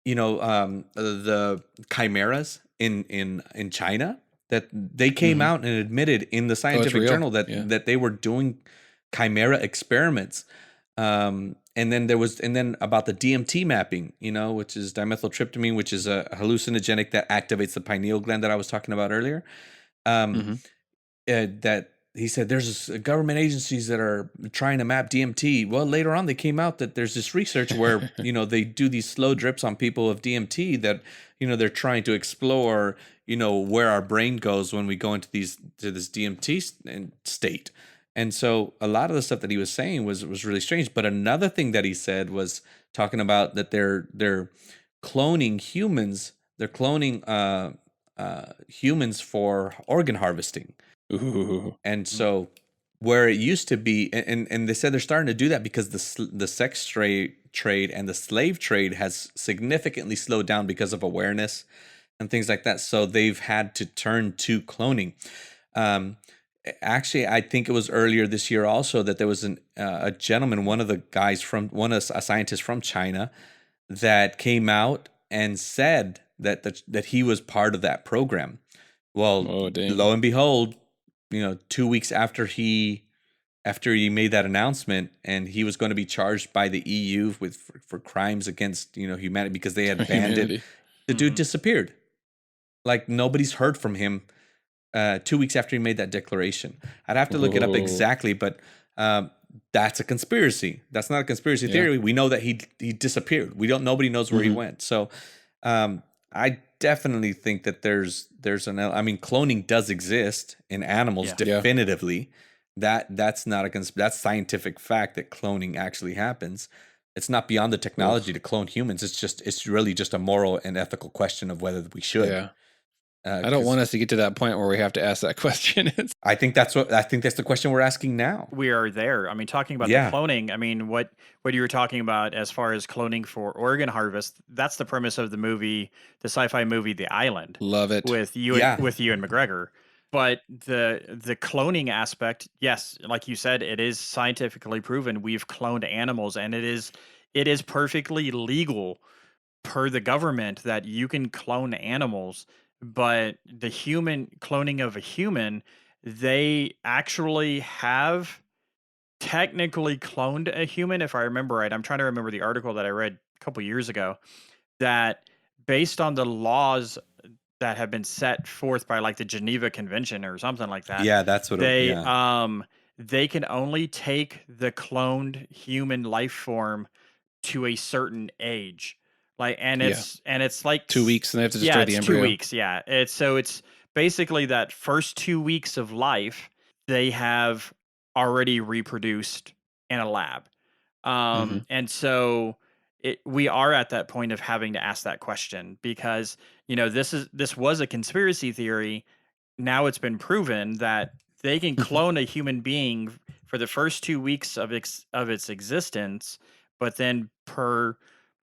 the chimeras in China, that they came out and admitted in the scientific journal that they were doing chimera experiments. And then about the DMT mapping, which is dimethyltryptamine, which is a hallucinogenic that activates the pineal gland that I was talking about earlier. That he said there's government agencies that are trying to map DMT. Well, later on, they came out that there's this research where, they do these slow drips on people of DMT that, they're trying to explore, where our brain goes when we go into this DMT state. And so a lot of the stuff that he was saying was really strange. But another thing that he said was talking about that they're cloning humans. They're cloning humans for organ harvesting. Ooh. And so where it used to be, and they said they're starting to do that because the sex trade and the slave trade has significantly slowed down because of awareness and things like that. So they've had to turn to cloning. Actually, I think it was earlier this year also that there was a gentleman, one of the guys a scientist from China, that came out and said that he was part of that program. Well, lo and behold, 2 weeks after he made that announcement, and he was going to be charged by the EU for crimes against humanity because they had banned it. The dude disappeared. Like nobody's heard from him 2 weeks after he made that declaration. I'd have to look it up exactly, but that's a conspiracy. That's not a conspiracy theory. We know that he disappeared. Nobody knows where he went. So I definitely think that there's cloning does exist in animals definitively. That's not that's scientific fact that cloning actually happens. It's not beyond the technology to clone humans. It's really just a moral and ethical question of whether we should. Yeah. I don't want us to get to that point where we have to ask that question. I think that's the question we're asking now. We are there. I mean, talking about the cloning. I mean, what you were talking about as far as cloning for organ harvest. That's the premise of the movie, the sci-fi movie, The Island. Love it with Ewan McGregor. But the cloning aspect, yes, like you said, it is scientifically proven. We've cloned animals, and it is perfectly legal per the government that you can clone animals. But the cloning of a human, they actually have technically cloned a human, if I remember right. I'm trying to remember the article that I read a couple years ago, that based on the laws that have been set forth by like the Geneva Convention or something like that. Yeah, that's what they can only take the cloned human life form to a certain age. Like, and it's like 2 weeks, and they have to destroy the embryo. 2 weeks. Yeah. It's basically that first 2 weeks of life, they have already reproduced in a lab. And so we are at that point of having to ask that question because, this was a conspiracy theory. Now it's been proven that they can clone a human being for the first 2 weeks of its existence, but then per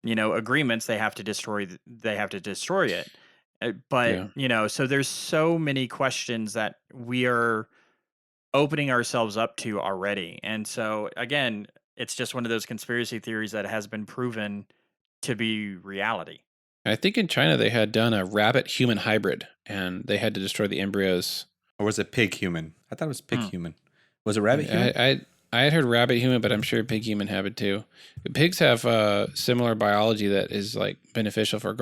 agreements, they have to destroy it. But so there's so many questions that we are opening ourselves up to already. And so again, it's just one of those conspiracy theories that has been proven to be reality. I think in China they had done a rabbit human hybrid, and they had to destroy the embryos. Or was it pig human? I thought it was pig human. Was it rabbit human? I had heard rabbit human, but I'm sure pig human have it too. Pigs have similar biology that is like beneficial for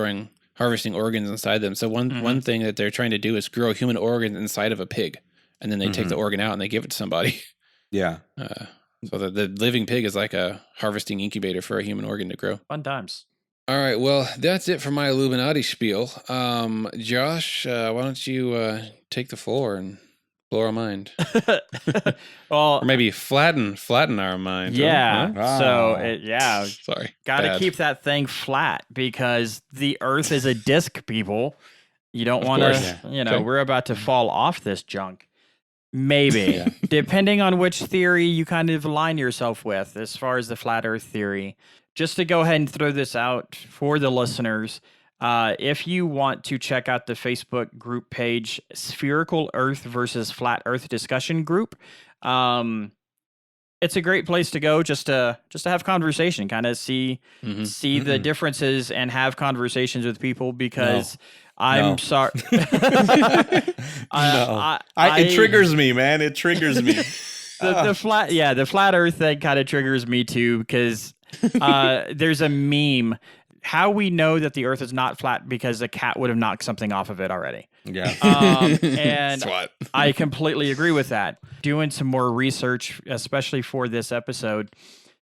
harvesting organs inside them. So one thing that they're trying to do is grow human organs inside of a pig, and then they take the organ out and they give it to somebody. Yeah. So the living pig is like a harvesting incubator for a human organ to grow. Fun times. All right, well, that's it for my Illuminati spiel. Josh, why don't you take the floor and blow our mind? Well, or maybe flatten our mind. Yeah. Huh? So sorry. Got to keep that thing flat because the Earth is a disc, people. You don't want to, we're about to fall off this junk. Maybe, depending on which theory you kind of align yourself with, as far as the flat Earth theory. Just to go ahead and throw this out for the listeners, if you want to check out the Facebook group page, Spherical Earth versus Flat Earth Discussion Group, it's a great place to go just to have conversation, kind of see the differences and have conversations with people because I'm sorry. It triggers me, man. It triggers me. The flat Earth thing kind of triggers me too because there's a meme. How we know that the Earth is not flat because a cat would have knocked something off of it already. Yeah. And I completely agree with that. Doing some more research, especially for this episode,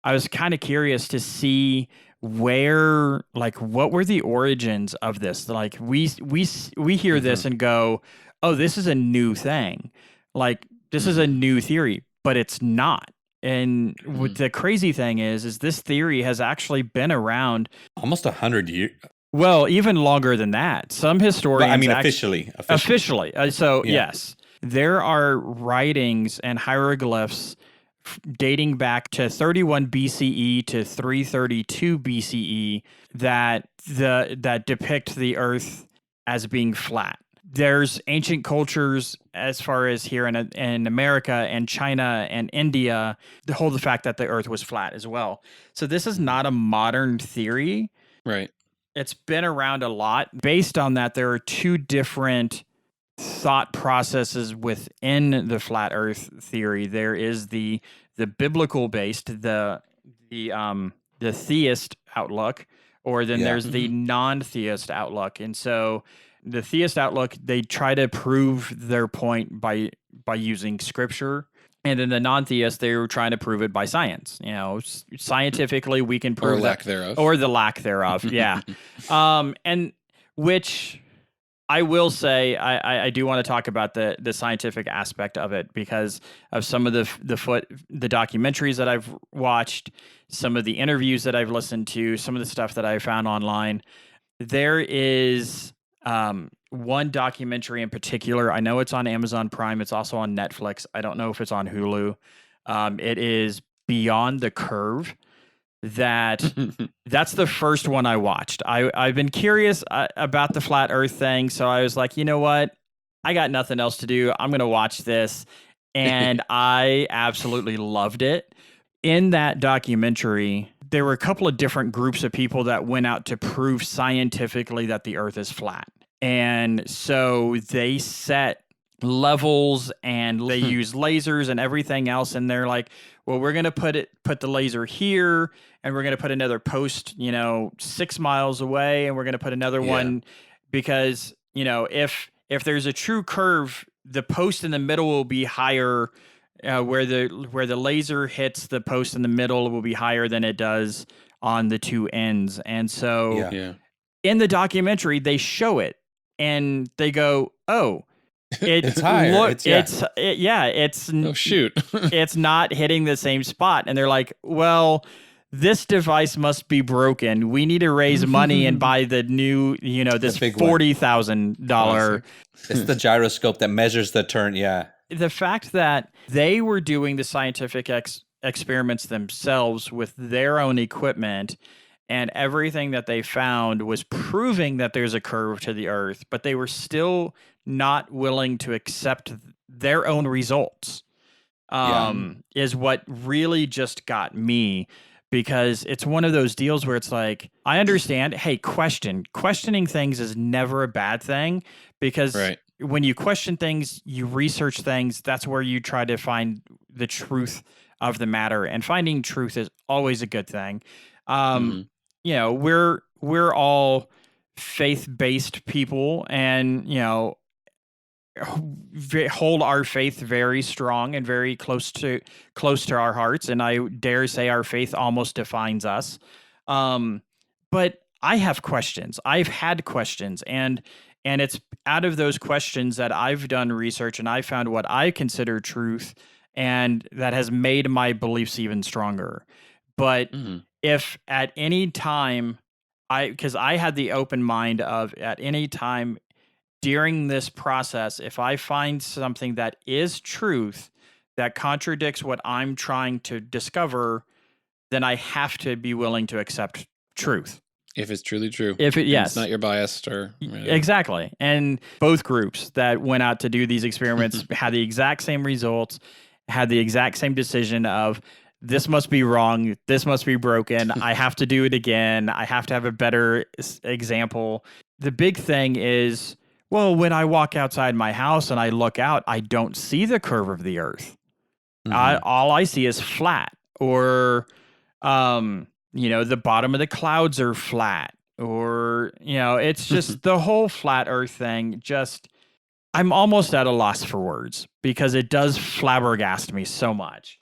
I was kind of curious to see what were the origins of this? Like we hear this and go, oh, this is a new thing. Like this is a new theory, but it's not. And what the crazy thing is this theory has actually been around almost 100 years. Well, even longer than that. Some historians, officially. Yes. there are writings and hieroglyphs dating back to 31 BCE to 332 BCE that depict the Earth as being flat. There's ancient cultures as far as here in America and China and India that hold the fact that the Earth was flat as well. So this is not a modern theory. Right. It's been around a lot. Based on that, there are two different thought processes within the flat Earth theory. There is the biblical based, the theist outlook, or then there's the non-theist outlook. And so the theist outlook, they try to prove their point by using scripture. And in the non-theist, they were trying to prove it by science. You know, scientifically, we can prove or lack thereof, or the lack thereof. Yeah, and which I will say, I do want to talk about the scientific aspect of it because of some of the documentaries that I've watched, some of the interviews that I've listened to, some of the stuff that I found online. There is one documentary in particular. I know it's on Amazon Prime. It's also on Netflix. I don't know if it's on Hulu. It is Beyond the Curve. That's the first one I watched. I've been curious about the flat Earth thing, so I was like, you know what? I got nothing else to do. I'm going to watch this, and I absolutely loved it. In that documentary, there were a couple of different groups of people that went out to prove scientifically that the Earth is flat. And so they set levels and they use lasers and everything else. And they're like, well, we're going to put the laser here, and we're going to put another post, 6 miles away, and we're going to put another one because, if there's a true curve, the post in the middle will be higher. Where the laser hits the post in the middle will be higher than it does on the two ends. And so in the documentary, they show it and they go, oh, it's higher. Oh, shoot. It's not hitting the same spot. And they're like, well, this device must be broken. We need to raise money and buy the new, this $40,000. It's the gyroscope that measures the turn. Yeah. The fact that they were doing the scientific experiments themselves with their own equipment, and everything that they found was proving that there's a curve to the Earth, but they were still not willing to accept their own results, is what really just got me. Because it's one of those deals where it's like, I understand, hey, questioning things is never a bad thing, because when you question things, you research things, that's where you try to find the truth of the matter. And finding truth is always a good thing. We're all faith-based people, and, hold our faith very strong and very close to our hearts. And I dare say our faith almost defines us. But I have questions. I've had questions, and it's out of those questions that I've done research, and I found what I consider truth, and that has made my beliefs even stronger. But if at any time, because I had the open mind of at any time during this process, if I find something that is truth that contradicts what I'm trying to discover, then I have to be willing to accept truth. If it's truly true. It's not your bias or whatever. Exactly. And both groups that went out to do these experiments had the exact same results, had the exact same decision of, this must be wrong, this must be broken, I have to do it again, I have to have a better example. The big thing is, well, when I walk outside my house and I look out, I don't see the curve of the Earth. All I see is flat, or, the bottom of the clouds are flat, or, it's just the whole flat Earth thing. I'm almost at a loss for words because it does flabbergast me so much.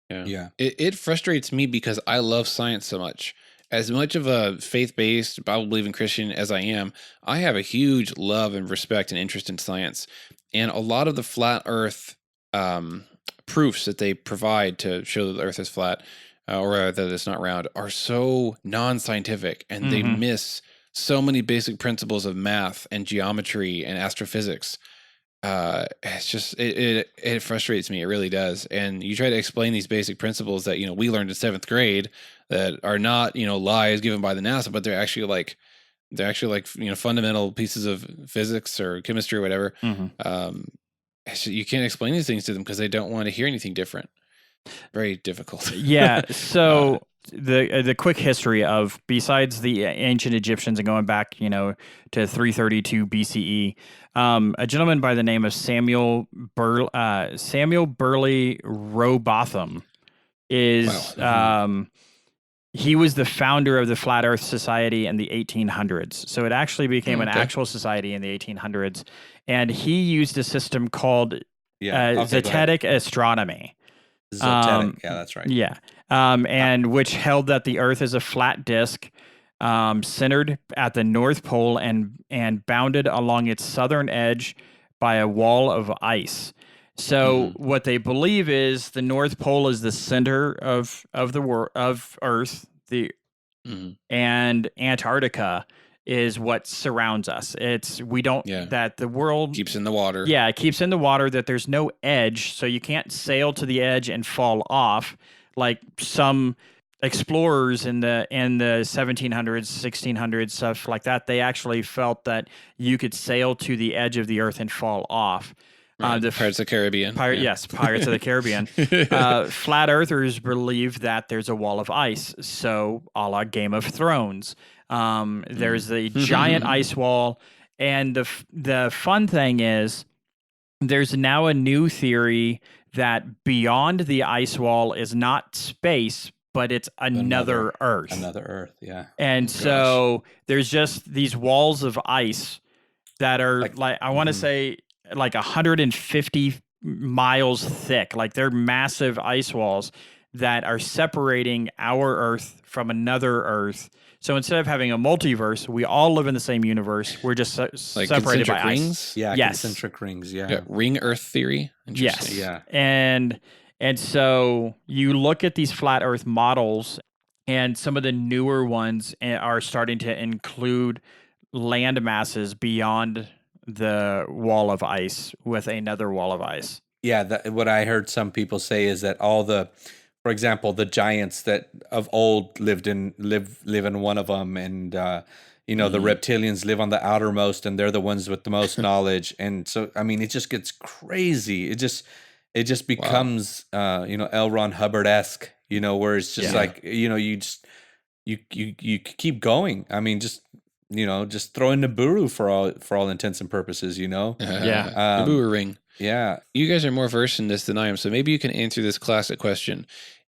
Yeah. It frustrates me because I love science so much. As much of a faith-based, Bible-believing Christian as I am, I have a huge love and respect and interest in science. And a lot of the flat Earth proofs that they provide to show that the Earth is flat, or that it's not round, are so non-scientific, and they miss so many basic principles of math and geometry and astrophysics. it's just it frustrates me. It really does. And you try to explain these basic principles that we learned in 7th grade that are not lies given by the NASA, but they're actually like fundamental pieces of physics or chemistry or whatever. You can't explain these things to them because they don't want to hear anything different. Very difficult. Yeah. So the quick history of, besides the ancient Egyptians and going back, to 332 BCE, a gentleman by the name of Samuel Burley Robotham is he was the founder of the Flat Earth Society in the 1800s. So it actually became an actual society in the 1800s, and he used a system called zetetic astronomy. Zetetic, yeah, that's right. Yeah. And which held that the Earth is a flat disk, centered at the North Pole and bounded along its southern edge by a wall of ice. So what they believe is the North Pole is the center of the world of Earth, and Antarctica is what surrounds us. That the world keeps in the water. Yeah, it keeps in the water, that there's no edge, so you can't sail to the edge and fall off like some explorers in the 1700s, 1600s, stuff like that. They actually felt that you could sail to the edge of the Earth and fall off. The Pirates of the Caribbean. Yes, Pirates of the Caribbean. Flat Earthers believe that there's a wall of ice, so a la Game of Thrones. There's the giant ice wall, and the fun thing is there's now a new theory that beyond the ice wall is not space, but it's another Earth. Another Earth, yeah. And so there's just these walls of ice that are like I want to say like 150 miles thick. Like they're massive ice walls that are separating our Earth from another Earth. So instead of having a multiverse, we all live in the same universe. We're just separated by rings? ice. Yeah, concentric rings. Yeah, ring Earth theory. Yes. Yeah, and so you look at these flat Earth models, and some of the newer ones are starting to include land masses beyond the wall of ice with another wall of ice. Yeah, what I heard some people say is that for example, the giants that of old live in one of them, and the reptilians live on the outermost, and they're the ones with the most knowledge. And so, I mean, it just gets crazy. It just becomes L. Ron Hubbard-esque, where it's just like you keep going. I mean, just throw in Nibiru for all intents and purposes. Nibiru ring. Yeah, you guys are more versed in this than I am, so maybe you can answer this classic question.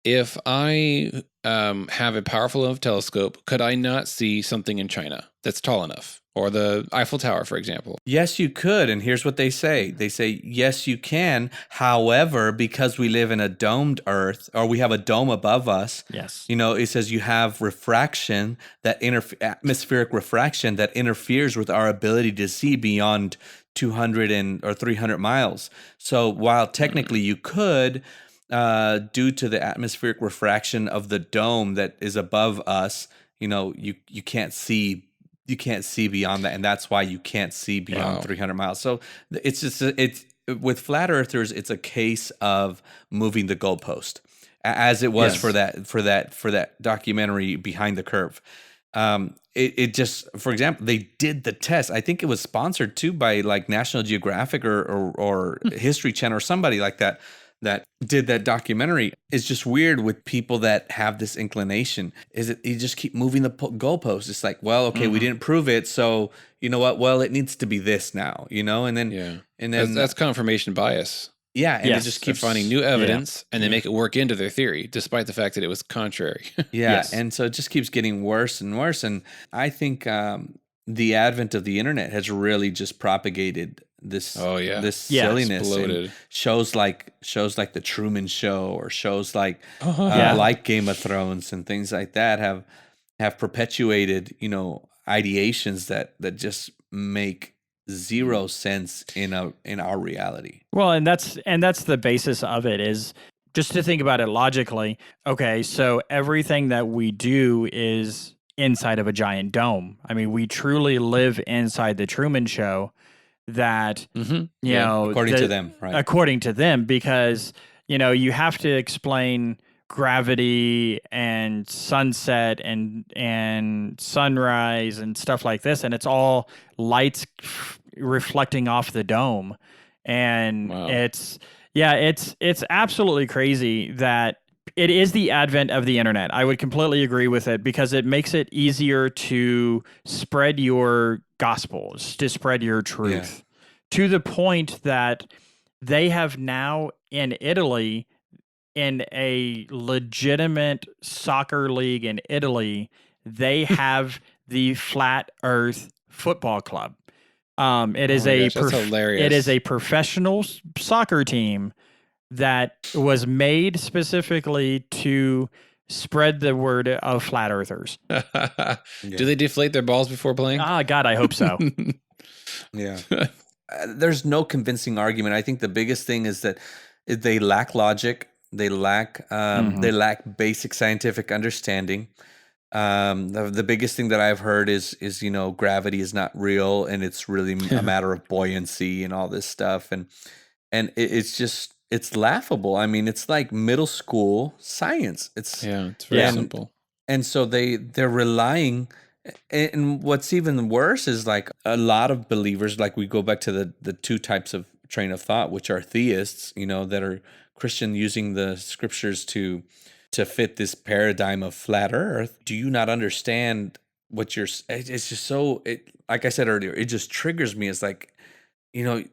If I have a powerful enough telescope, could I not see something in China that's tall enough? Or the Eiffel Tower, for example? Yes, you could. And here's what they say. They say, yes, you can. However, because we live in a domed Earth, or we have a dome above us, yes, it says you have refraction, atmospheric refraction that interferes with our ability to see beyond 200 or 300 miles. So while technically you could, due to the atmospheric refraction of the dome that is above us, you can't see beyond that, and that's why you can't see beyond 300 miles. So it's just with flat earthers, it's a case of moving the goalpost, as it was for that documentary Behind the Curve. It just, for example, they did the test. I think it was sponsored too by like National Geographic or History Channel or somebody like that did that documentary. It's just weird with people that have this inclination. You just keep moving the goalpost. It's like, well, okay, we didn't prove it, so you know what? Well, it needs to be this now, and then that's confirmation bias. Yeah, and it just keeps finding new evidence, and they make it work into their theory, despite the fact that it was contrary. And so it just keeps getting worse and worse. And I think the advent of the internet has really just propagated this silliness. And shows like the Truman Show, or shows like Game of Thrones and things like that have perpetuated ideations that just make zero sense in our reality. Well, and that's the basis of it, is just to think about it logically. Okay, so everything that we do is inside of a giant dome. I mean, we truly live inside the Truman Show. that, Mm-hmm. you know, according to them, right? According to them, because, you know, you have to explain gravity and sunset and sunrise and stuff like this, and it's all lights reflecting off the dome, and it's absolutely crazy that it is the advent of the internet. I would completely agree with it because it makes it easier to spread your gospels, to spread your truth, to the point that they have now in Italy, in a legitimate soccer league in Italy, they have the Flat Earth Football Club. It is it is a professional soccer team that was made specifically to spread the word of flat earthers. Do they deflate their balls before playing? God, I hope so. Yeah. There's no convincing argument. I think the biggest thing is that they lack logic. They lack basic scientific understanding. The biggest thing that I've heard is you know, gravity is not real and it's really a matter of buoyancy and all this stuff, and it's laughable. I mean, it's like middle school science. It's very simple. And so they're relying. And what's even worse is like a lot of believers, like we go back to the two types of train of thought, which are theists, you know, that are Christian, using the scriptures to fit this paradigm of flat earth. Do you not understand what you're, it's just so, like I said earlier, it just triggers me. It's like, you know,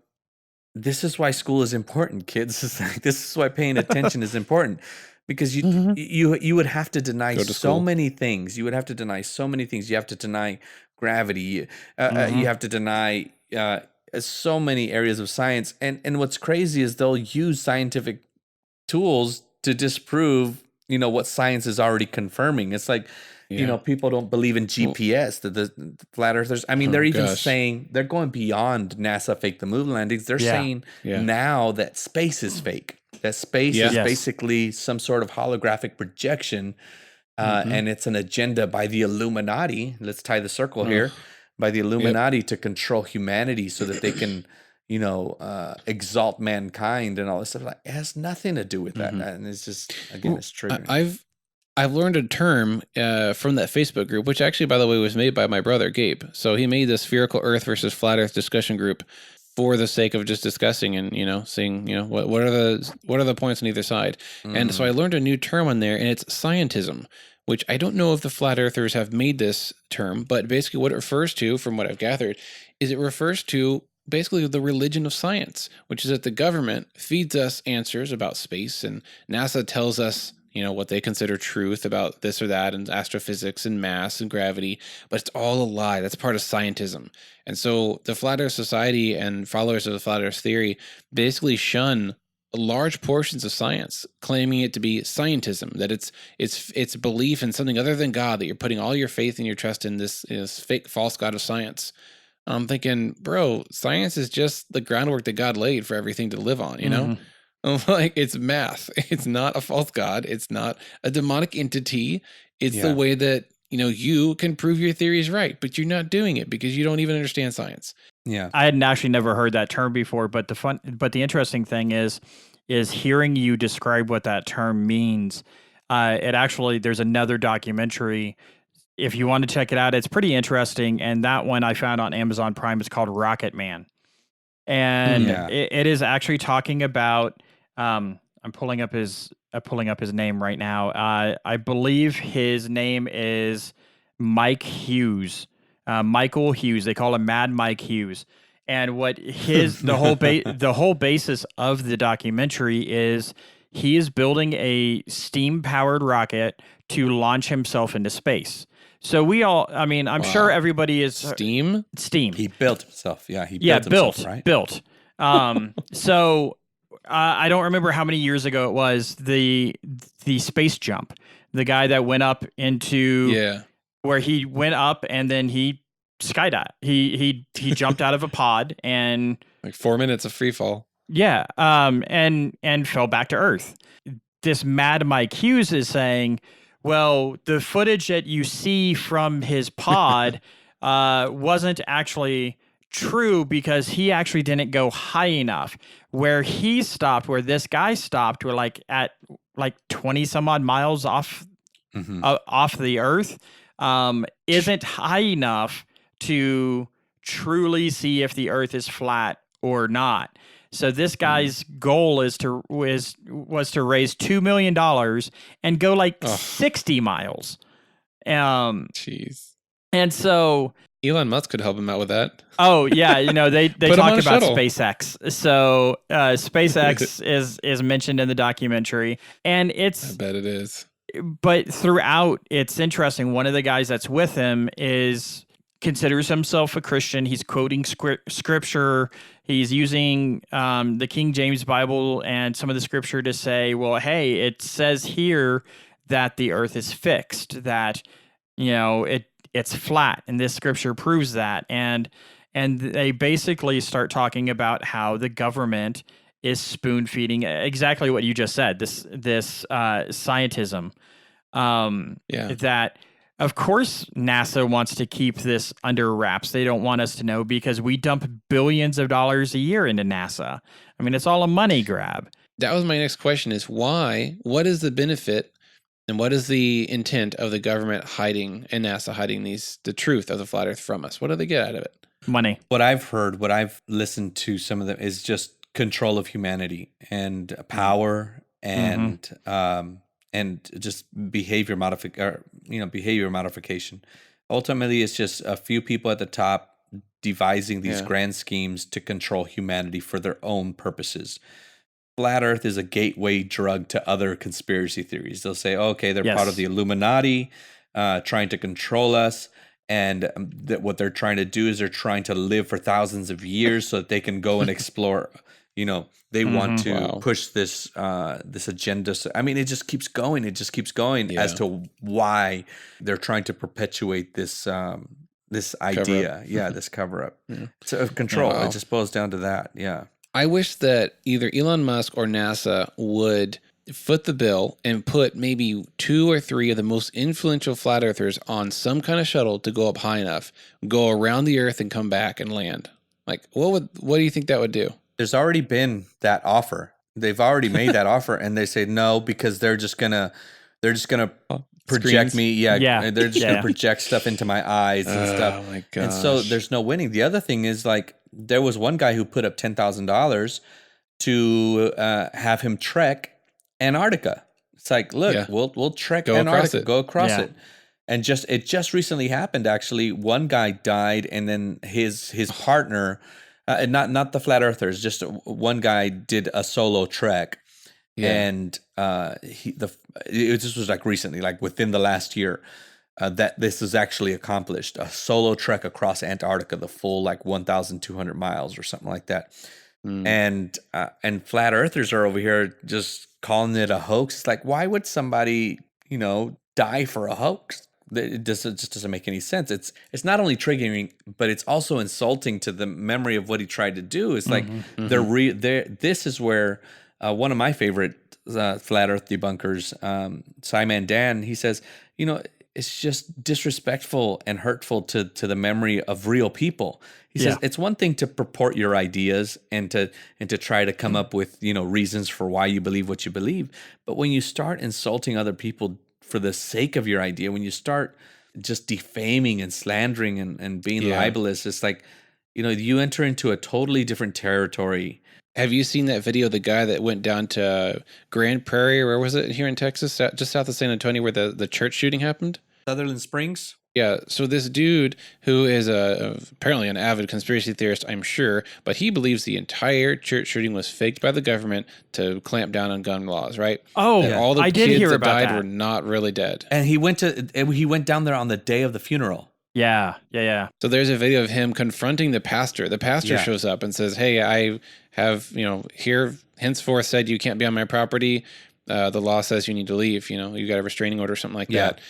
this is why school is important, kids. It's like, this is why paying attention is important. Because you would have to deny so many things. You would have to deny so many things. You have to deny gravity. You have to deny so many areas of science. And what's crazy is they'll use scientific tools to disprove, you know, what science is already confirming. It's like, you know, people don't believe in GPS, the flat earthers. I mean, they're even saying, they're going beyond NASA fake the moon landings. They're saying now that space is fake. That space is basically some sort of holographic projection, and it's an agenda by the Illuminati. Let's tie the circle here. By the Illuminati to control humanity so that they can, you know, exalt mankind and all this stuff. Like, it has nothing to do with that. And it's just, again, it's triggering. I've learned a term from that Facebook group, which actually, by the way, was made by my brother, Gabe. So he made the spherical Earth versus flat Earth discussion group for the sake of just discussing and, you know, seeing, you know, what are the points on either side. And so I learned a new term on there, and it's scientism, which I don't know if the flat earthers have made this term, but basically what it refers to, from what I've gathered, is it refers to basically the religion of science, which is that the government feeds us answers about space, and NASA tells us, you know, what they consider truth about this or that, and astrophysics and mass and gravity, but it's all a lie. That's part of scientism. And so the Flat Earth Society and followers of the Flat Earth theory basically shun large portions of science, claiming it to be scientism, that it's belief in something other than God, that you're putting all your faith and your trust in this fake, false God of science. I'm thinking, bro, science is just the groundwork that God laid for everything to live on, you know? Like, it's math. It's not a false God. It's not a demonic entity. It's the way that, you know, you can prove your theory is right, but you're not doing it because you don't even understand science. Yeah. I had actually never heard that term before, but the interesting thing is hearing you describe what that term means. There's another documentary. If you want to check it out, it's pretty interesting. And that one I found on Amazon Prime is called Rocket Man. And it is actually talking about, I'm pulling up his name right now. I believe his name is Mike Hughes, Michael Hughes. They call him Mad Mike Hughes. And what the whole basis of the documentary is, he is building a steam-powered rocket to launch himself into space. So I'm sure everybody is Steam. He built himself. Yeah, built. So I don't remember how many years ago it was, the space jump. The guy that went up into where he went up and then he skydived. He jumped out of a pod and like 4 minutes of free fall. Yeah. And fell back to Earth. This Mad Mike Hughes is saying, well, the footage that you see from his pod wasn't actually true because he actually didn't go high enough. Where he stopped, where this guy stopped, were like at like 20 some odd miles off off the Earth, isn't high enough to truly see if the Earth is flat or not. So this guy's goal was to raise $2 million and go like 60 miles. Jeez. And so Elon Musk could help him out with that. Oh yeah, you know they Put him talk on a about shuttle. SpaceX. So SpaceX is mentioned in the documentary, and I bet it is. But throughout, it's interesting. One of the guys that's with him considers himself a Christian. He's quoting scripture. He's using the King James Bible and some of the scripture to say, well, hey, it says here that the earth is fixed, that, you know, it's flat, and this scripture proves that. And they basically start talking about how the government is spoon feeding exactly what you just said. This scientism. That of course NASA wants to keep this under wraps. They don't want us to know because we dump billions of dollars a year into NASA. I mean, it's all a money grab. That was my next question: is why? What is the benefit? And what is the intent of the government hiding and NASA hiding the truth of the flat Earth from us? What do they get out of it? Money. What I've heard, what I've listened to, some of them is just control of humanity and power and just behavior modification. Ultimately, it's just a few people at the top devising these grand schemes to control humanity for their own purposes. Flat Earth is a gateway drug to other conspiracy theories. They'll say, okay, they're part of the Illuminati, trying to control us. And that what they're trying to do is they're trying to live for thousands of years so that they can go and explore. You know, they want to push this agenda. So, I mean, it just keeps going. It just keeps going as to why they're trying to perpetuate this this idea. This cover up. So control. It just boils down to that. Yeah. I wish that either Elon Musk or NASA would foot the bill and put maybe 2 or 3 of the most influential flat earthers on some kind of shuttle to go up high enough, go around the Earth and come back and land. Like, what do you think that would do? There's already been that offer. They've already made that offer, and they say no because they're just gonna project screens? me. They're just gonna project stuff into my eyes and stuff. Oh my gosh. And so there's no winning. The other thing is, like, there was one guy who put up $10,000 to have him trek Antarctica. It's like, look, we'll trek Antarctica, go across it. And it just recently happened. Actually, one guy died, and then his partner, not the flat earthers, just one guy did a solo trek, and this was like recently, like within the last year. That this is actually accomplished, a solo trek across Antarctica, the full like 1,200 miles or something like that. And flat earthers are over here just calling it a hoax. It's like, why would somebody, die for a hoax? It just doesn't make any sense. It's not only triggering, but it's also insulting to the memory of what he tried to do. It's like this is where one of my favorite flat earth debunkers, Simon Dan, he says, it's just disrespectful and hurtful to the memory of real people. He says it's one thing to purport your ideas and to try to come up with reasons for why you believe what you believe, but when you start insulting other people for the sake of your idea, when you start just defaming and slandering and being libelous, it's like you enter into a totally different territory. Have you seen that video of the guy that went down to Grand Prairie, or where was it, here in Texas, just south of San Antonio, where the church shooting happened? Sutherland Springs? Yeah, so this dude who is apparently an avid conspiracy theorist, I'm sure, but he believes the entire church shooting was faked by the government to clamp down on gun laws, right? Oh, and all the I did kids hear that about died that. were not really dead. And he went down there on the day of the funeral. Yeah. So there's a video of him confronting the pastor. The pastor shows up and says, "Hey, I have, here henceforth said you can't be on my property. The law says you need to leave. You got a restraining order or something like that."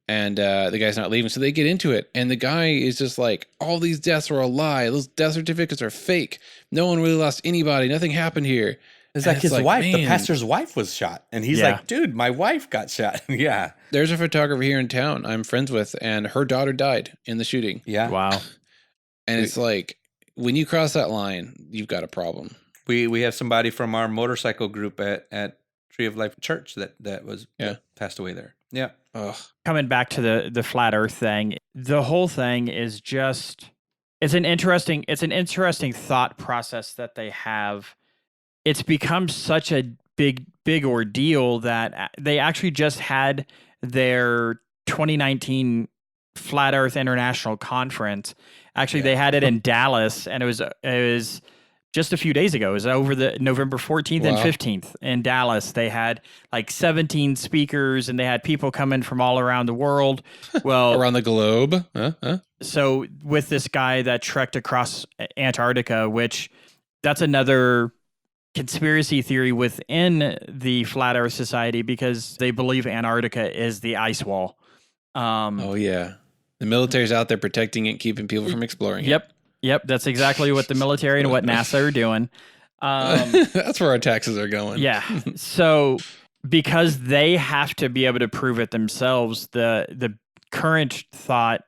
And the guy's not leaving. So they get into it. And the guy is just like, all these deaths are a lie. Those death certificates are fake. No one really lost anybody. Nothing happened here. It's like his wife, the pastor's wife was shot. And he's like, dude, my wife got shot. Yeah. There's a photographer here in town I'm friends with, and her daughter died in the shooting. Yeah. Wow. And it's like, when you cross that line, you've got a problem. We have somebody from our motorcycle group at Tree of Life Church that passed away there. Yeah. Ugh. Coming back to the flat Earth thing, the whole thing is just it's an interesting thought process that they have. It's become such a big ordeal that they actually just had their 2019 Flat Earth International Conference. Actually, they had it in Dallas, and it was just a few days ago. It was over the November 14th and 15th in Dallas. They had like 17 speakers, and they had people coming from all around the world. Well, around the globe. So with this guy that trekked across Antarctica, which that's another conspiracy theory within the Flat Earth Society, because they believe Antarctica is the ice wall. Oh yeah, the military's out there protecting it, keeping people from exploring it. Yep, that's exactly what the military and what NASA are doing. That's where our taxes are going. Yeah. So because they have to be able to prove it themselves, the current thought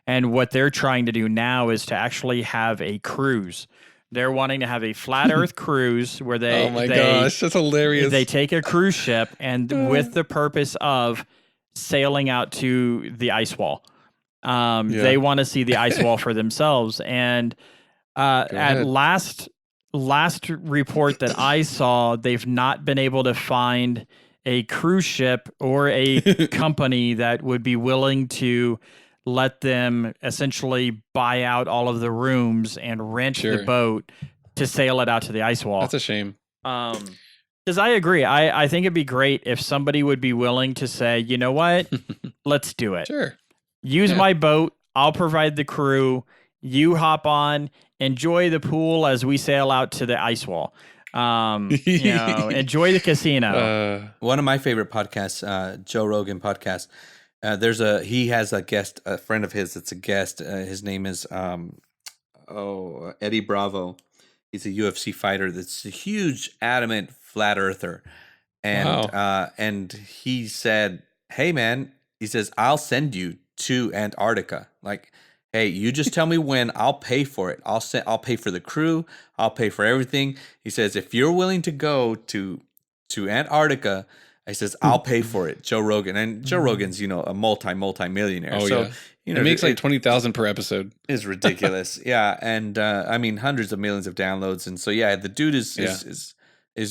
and what they're trying to do now is to actually have a cruise. They're wanting to have a flat Earth cruise where they oh my gosh, that's hilarious. They take a cruise ship and with the purpose of sailing out to the ice wall. They want to see the ice wall for themselves. And at last report that I saw, they've not been able to find a cruise ship or a company that would be willing to let them essentially buy out all of the rooms and rent the boat to sail it out to the ice wall. That's a shame. Because I agree. I think it'd be great if somebody would be willing to say, you know what, let's do it. Sure. Use my boat. I'll provide the crew. You hop on, enjoy the pool as we sail out to the ice wall. Enjoy the casino. One of my favorite podcasts, Joe Rogan podcast. He has a guest, a friend of his that's a guest. His name is Eddie Bravo. He's a UFC fighter that's a huge, adamant flat earther, and he said, "Hey man," he says, "I'll send you to Antarctica. Like, hey, you just tell me when. I'll pay for it. I'll pay for the crew. I'll pay for everything." He says, "If you're willing to go to Antarctica," he says, "I'll pay for it." Joe Rogan, and Joe Rogan's a multi-millionaire. Oh, so it makes like 20,000 per episode. It's ridiculous. Yeah, and I mean hundreds of millions of downloads, and so the dude is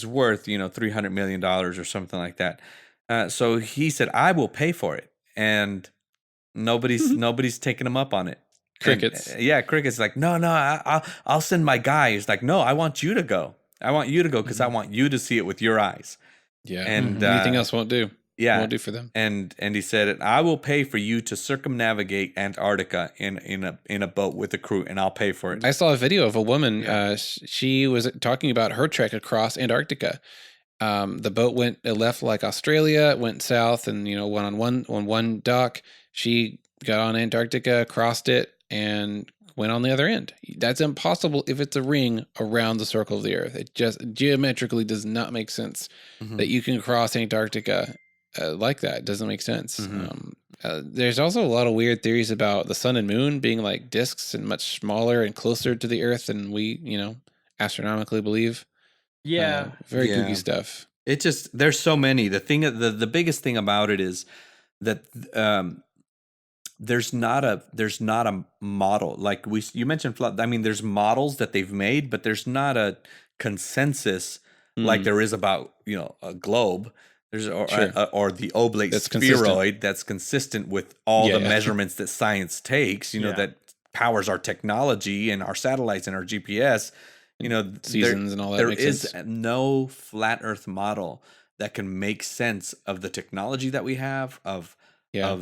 worth $300 million or something like that. So he said, "I will pay for it," and nobody's taking him up on it. Crickets. And, crickets. Like, no, I'll send my guy. He's like, "No, I want you to go. I want you to go because I want you to see it with your eyes." Yeah, and anything else won't do. Yeah, won't do for them. And he said, "I will pay for you to circumnavigate Antarctica in a boat with a crew, and I'll pay for it." I saw a video of a woman. She was talking about her trek across Antarctica. The boat left like Australia, went south, and went on one dock. She got on Antarctica, crossed it, and went on the other end. That's impossible if it's a ring around the circle of the Earth. It just geometrically does not make sense that you can cross Antarctica like that. It doesn't make sense. There's also a lot of weird theories about the sun and moon being like disks and much smaller and closer to the Earth than we, astronomically believe. Yeah. Very kooky stuff. It just, there's so many. The biggest thing about it is that there's not a model. Like you mentioned, I mean, there's models that they've made, but there's not a consensus like there is about, a globe. There's or the oblate spheroid that's consistent with all the measurements that science takes, that powers our technology and our satellites and our GPS, seasons and all that. There is no flat Earth model that can make sense of the technology that we have, of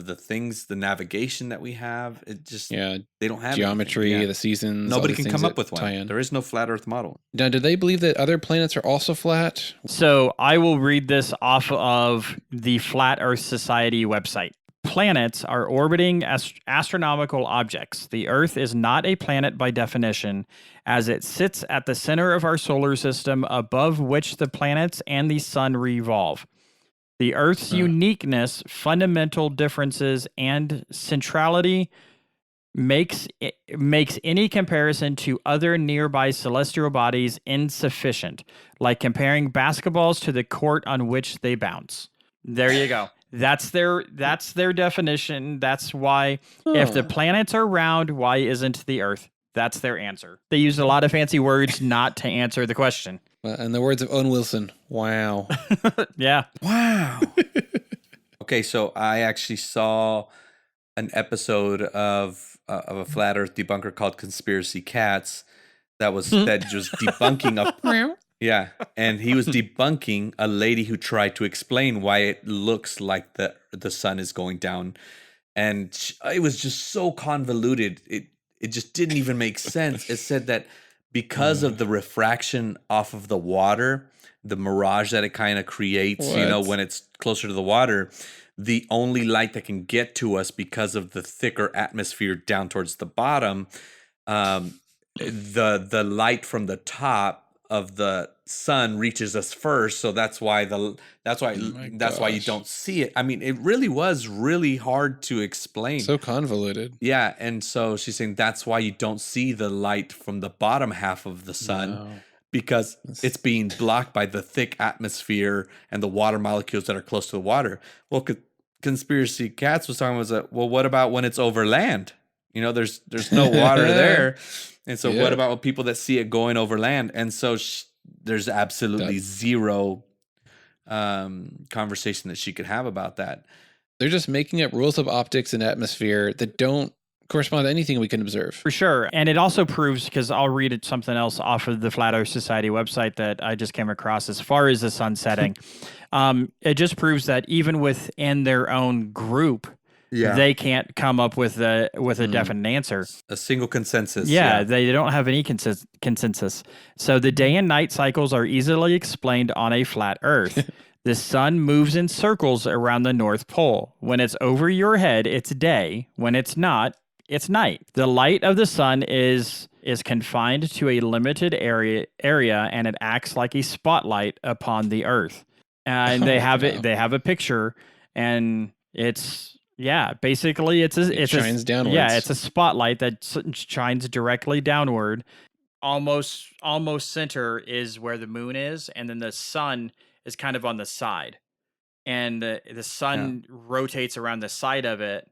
the things, the navigation that we have. It just, they don't have geometry, the seasons. Nobody can come up with one. There is no flat Earth model. Now, do they believe that other planets are also flat? So I will read this off of the Flat Earth Society website. Planets are orbiting astronomical objects. The Earth is not a planet by definition, as it sits at the center of our solar system, above which the planets and the sun revolve. The Earth's uniqueness, fundamental differences, and centrality makes any comparison to other nearby celestial bodies insufficient, like comparing basketballs to the court on which they bounce. There you go. That's their definition. That's why if the planets are round, why isn't the Earth? That's their answer. They used a lot of fancy words not to answer the question. In the words of Owen Wilson, wow. Yeah. Wow. Okay, so I actually saw an episode of a flat Earth debunker called Conspiracy Cats that was just debunking yeah, and he was debunking a lady who tried to explain why it looks like the sun is going down, and it was just so convoluted. It just didn't even make sense. It said that because of the refraction off of the water, the mirage that it kind of creates, when it's closer to the water, the only light that can get to us because of the thicker atmosphere down towards the bottom, the light from the top of the sun reaches us first, so that's why you don't see it. I mean, it really was really hard to explain. So convoluted. Yeah, and so she's saying that's why you don't see the light from the bottom half of the sun, because it's being blocked by the thick atmosphere and the water molecules that are close to the water. Well, Conspiracy Cats was talking about, well, what about when it's over land? There's no water there. And so what about people that see it going over land? And so there's absolutely zero conversation that she could have about that. They're just making up rules of optics and atmosphere that don't correspond to anything we can observe. For sure. And it also proves, because I'll read something else off of the Flat Earth Society website that I just came across as far as the sun setting. It just proves that even within their own group, they can't come up with a definite answer. A single consensus. Yeah, they don't have any consensus. So the day and night cycles are easily explained on a flat Earth. The sun moves in circles around the North Pole. When it's over your head, it's day. When it's not, it's night. The light of the sun is confined to a limited area, and it acts like a spotlight upon the Earth. And they have a picture, and it's basically it shines downwards. Yeah, it's a spotlight that shines directly downward. Almost center is where the moon is, and then the sun is kind of on the side, and the sun rotates around the side of it,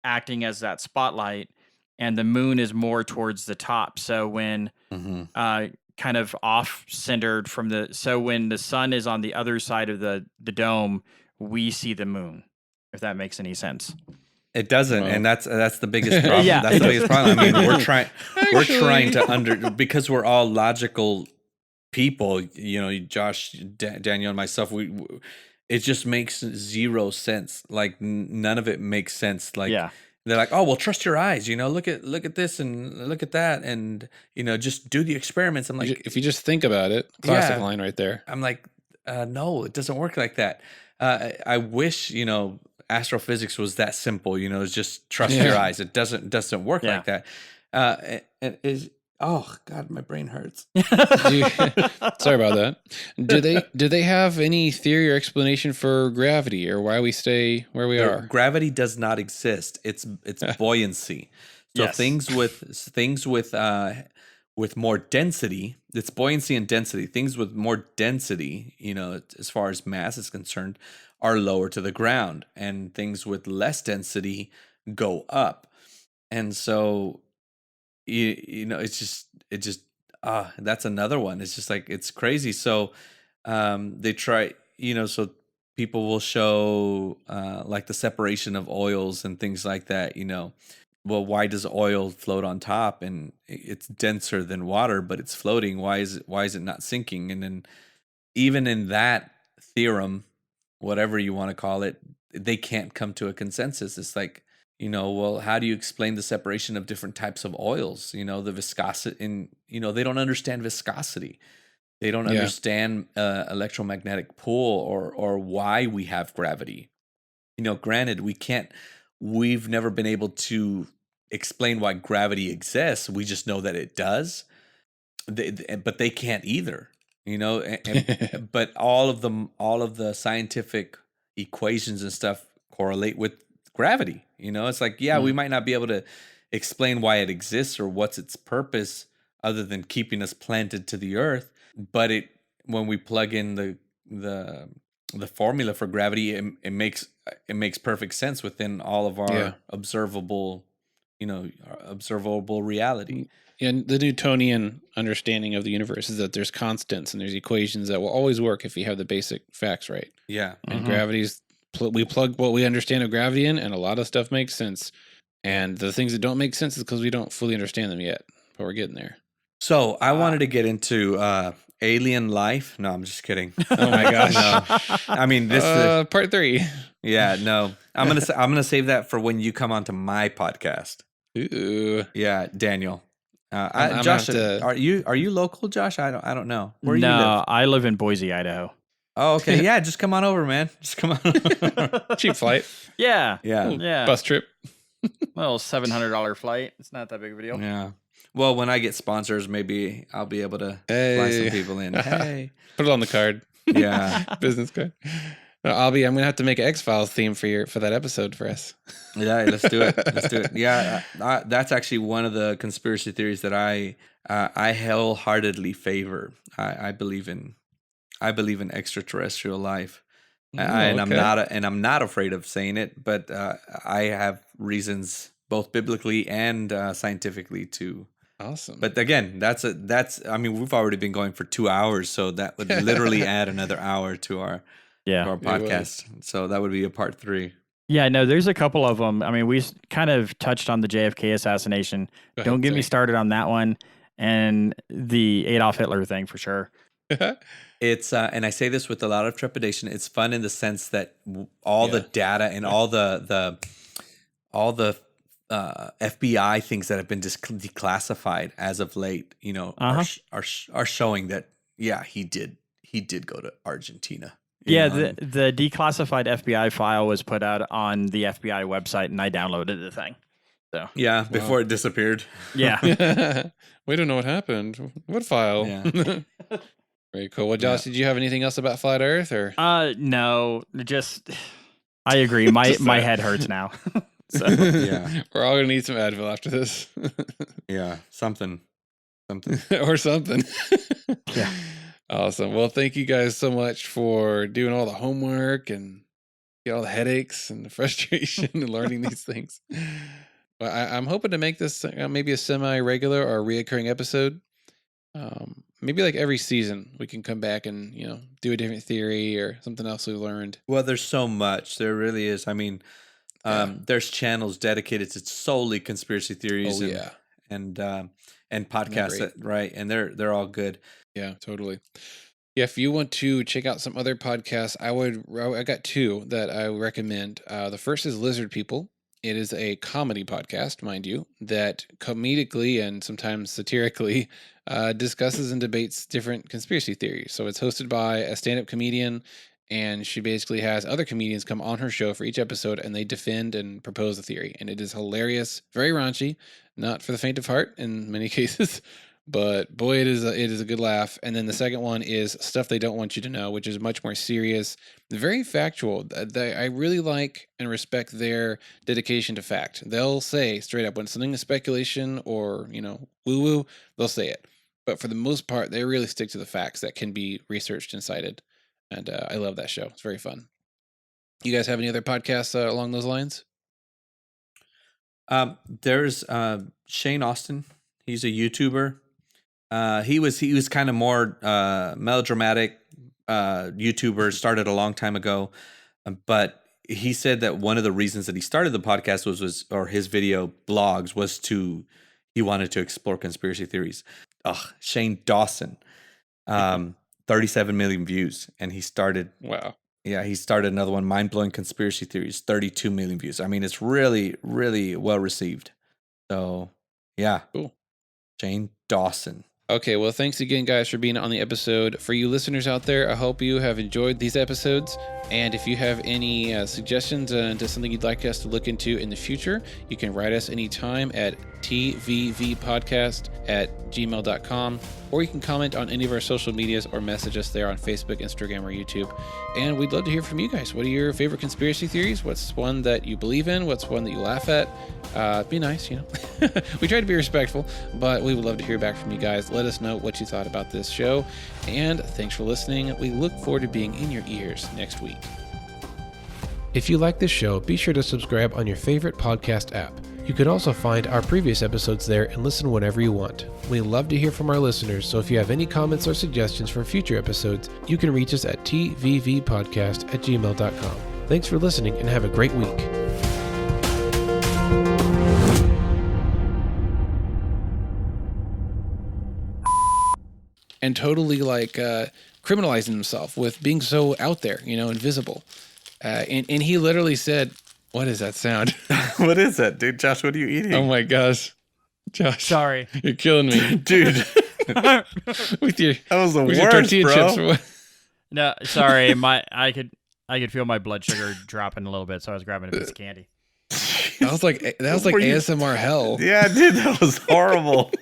acting as that spotlight, and the moon is more towards the top. So when kind of off-centered from when the sun is on the other side of the dome, we see the moon, if that makes any sense. It doesn't, and that's the biggest problem. That's the biggest problem. I mean, we're trying to because we're all logical people, Josh, Daniel, and myself, it just makes zero sense. Like none of it makes sense. Like they're like, oh, well, trust your eyes. Look at this and look at that, and just do the experiments. I'm like, if you just think about it, classic line right there. I'm like, no, it doesn't work like that. I wish astrophysics was that simple. It's just trust your eyes. It doesn't work like that. And is. Oh God, my brain hurts. Sorry about that. Do they have any theory or explanation for gravity or why we stay where we are? Gravity does not exist. It's buoyancy. So things with more density, it's buoyancy and density. Things with more density, as far as mass is concerned, are lower to the ground, and things with less density go up. And so it's just that's another one. It's just like, it's crazy. So they try, so people will show like the separation of oils and things like that. Well, why does oil float on top and it's denser than water, but it's floating? Why is it not sinking? And then even in that theorem, whatever you want to call it, they can't come to a consensus. It's like, well, how do you explain the separation of different types of oils? The viscosity, they don't understand viscosity. They don't understand electromagnetic pull or why we have gravity. Granted, we've never been able to explain why gravity exists. We just know that it does. But they can't either, but all of the scientific equations and stuff correlate with gravity. It's like, we might not be able to explain why it exists or what's its purpose other than keeping us planted to the earth. But when we plug in the formula for gravity, it makes perfect sense within all of our observable reality. And the Newtonian understanding of the universe is that there's constants and there's equations that will always work if you have the basic facts right. Yeah. And gravity's, we plug what we understand of gravity in, and a lot of stuff makes sense. And the things that don't make sense is because we don't fully understand them yet, but we're getting there. So I wanted to get into alien life. No, I'm just kidding. Oh my gosh. No. I mean, this is part 3. Yeah, no. I'm gonna save that for when you come onto my podcast. Ooh. Yeah, Daniel. Josh, are you local, Josh? I don't know. Where you live? I live in Boise, Idaho. Oh, okay. Yeah, just come on over, man. Just come on over. Cheap flight. Yeah. Yeah. Bus trip. Well, $700 flight. It's not that big of a deal. Yeah. Well, when I get sponsors, maybe I'll be able to fly some people in. Hey. Put it on the card. Yeah. Business card. No, I'm gonna have to make an X-Files theme for that episode for us. Yeah, let's do it. Yeah, that's actually one of the conspiracy theories that I wholeheartedly favor. I believe in extraterrestrial life, and I'm not afraid of saying it. But I have reasons both biblically and scientifically to. Awesome. But again, that's I mean, we've already been going for 2 hours, so that would literally add another hour to our podcast. So that would be a part 3. Yeah, no, there's a couple of them. I mean, we kind of touched on the JFK assassination. Don't get me started on that one, and the Adolf Hitler thing for sure. It's and I say this with a lot of trepidation. It's fun in the sense that all the data and all the FBI things that have been declassified as of late, are showing that he did go to Argentina. Yeah, the declassified FBI file was put out on the FBI website, and I downloaded the thing. So before it disappeared. Yeah. We don't know what happened. What file? Yeah. Very cool. Well, Josh, did you have anything else about flat Earth or? No, just I agree. My head hurts now. So yeah, we're all gonna need some Advil after this. Yeah, something, or something. Yeah. Awesome. Well, thank you guys so much for doing all the homework and get all the headaches and the frustration and learning these things. Well, I'm hoping to make this maybe a semi-regular or a reoccurring episode. Maybe like every season we can come back and do a different theory or something else we learned. Well, there's so much. There really is. I mean, there's channels dedicated to solely conspiracy theories. And podcasts, right? And they're all good. Yeah, totally. Yeah, if you want to check out some other podcasts, I got 2 that I recommend. The first is Lizard People. It is a comedy podcast, mind you, that comedically and sometimes satirically discusses and debates different conspiracy theories. So it's hosted by a stand-up comedian, and she basically has other comedians come on her show for each episode, and they defend and propose a theory. And it is hilarious, very raunchy, not for the faint of heart in many cases. But boy, it is a good laugh. And then the second one is Stuff They Don't Want You to Know, which is much more serious, very factual. I really like and respect their dedication to fact. They'll say straight up when something is speculation or, woo-woo, they'll say it. But for the most part, they really stick to the facts that can be researched and cited. And I love that show. It's very fun. You guys have any other podcasts along those lines? There's Shane Austin. He's a YouTuber. He was kind of more melodramatic YouTuber, started a long time ago, but he said that one of the reasons that he started the podcast was his video blogs was he wanted to explore conspiracy theories. Shane Dawson, 37 million views, and he started. Wow. Yeah, he started another one, Mind Blowing Conspiracy Theories, 32 million views. I mean, it's really, really well received. So, yeah. Cool. Shane Dawson. Okay, well, thanks again, guys, for being on the episode. For you listeners out there, I hope you have enjoyed these episodes. And if you have any suggestions into something you'd like us to look into in the future, you can write us anytime at tvvpodcast@gmail.com, or you can comment on any of our social medias or message us there on Facebook, Instagram, or YouTube. And we'd love to hear from you guys. What are your favorite conspiracy theories? What's one that you believe in? What's one that you laugh at? Be nice, you know. We try to be respectful, but we would love to hear back from you guys. Let us know what you thought about this show. And thanks for listening. We look forward to being in your ears next week. If you like this show, be sure to subscribe on your favorite podcast app. You could also find our previous episodes there and listen whenever you want. We love to hear from our listeners, so if you have any comments or suggestions for future episodes, you can reach us at tvvpodcast@gmail.com. Thanks for listening and have a great week. And totally criminalizing himself with being so out there, invisible. And he literally said, what is that sound? What is that, dude? Josh, what are you eating? Oh my gosh. Josh. Sorry. You're killing me. Dude. with your tortilla bro. Chips. No, sorry. I could feel my blood sugar dropping a little bit, so I was grabbing a piece of candy. That was like ASMR hell. Yeah, dude, that was horrible.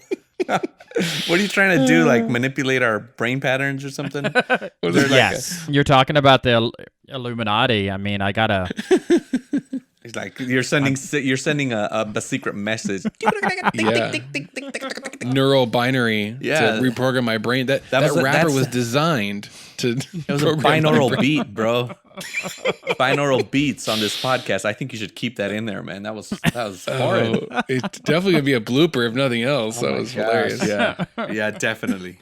What are you trying to do? Like manipulate our brain patterns or something? Yes. You're talking about the Illuminati. I mean, I gotta. It's like you're sending a secret message. Yeah. Neural binary to reprogram my brain. That rapper was designed to. It was a binaural beat, bro. Binaural beats on this podcast. I think you should keep that in there, man. That was horrid. It's definitely gonna be a blooper if nothing else. That was hilarious. Yeah, definitely.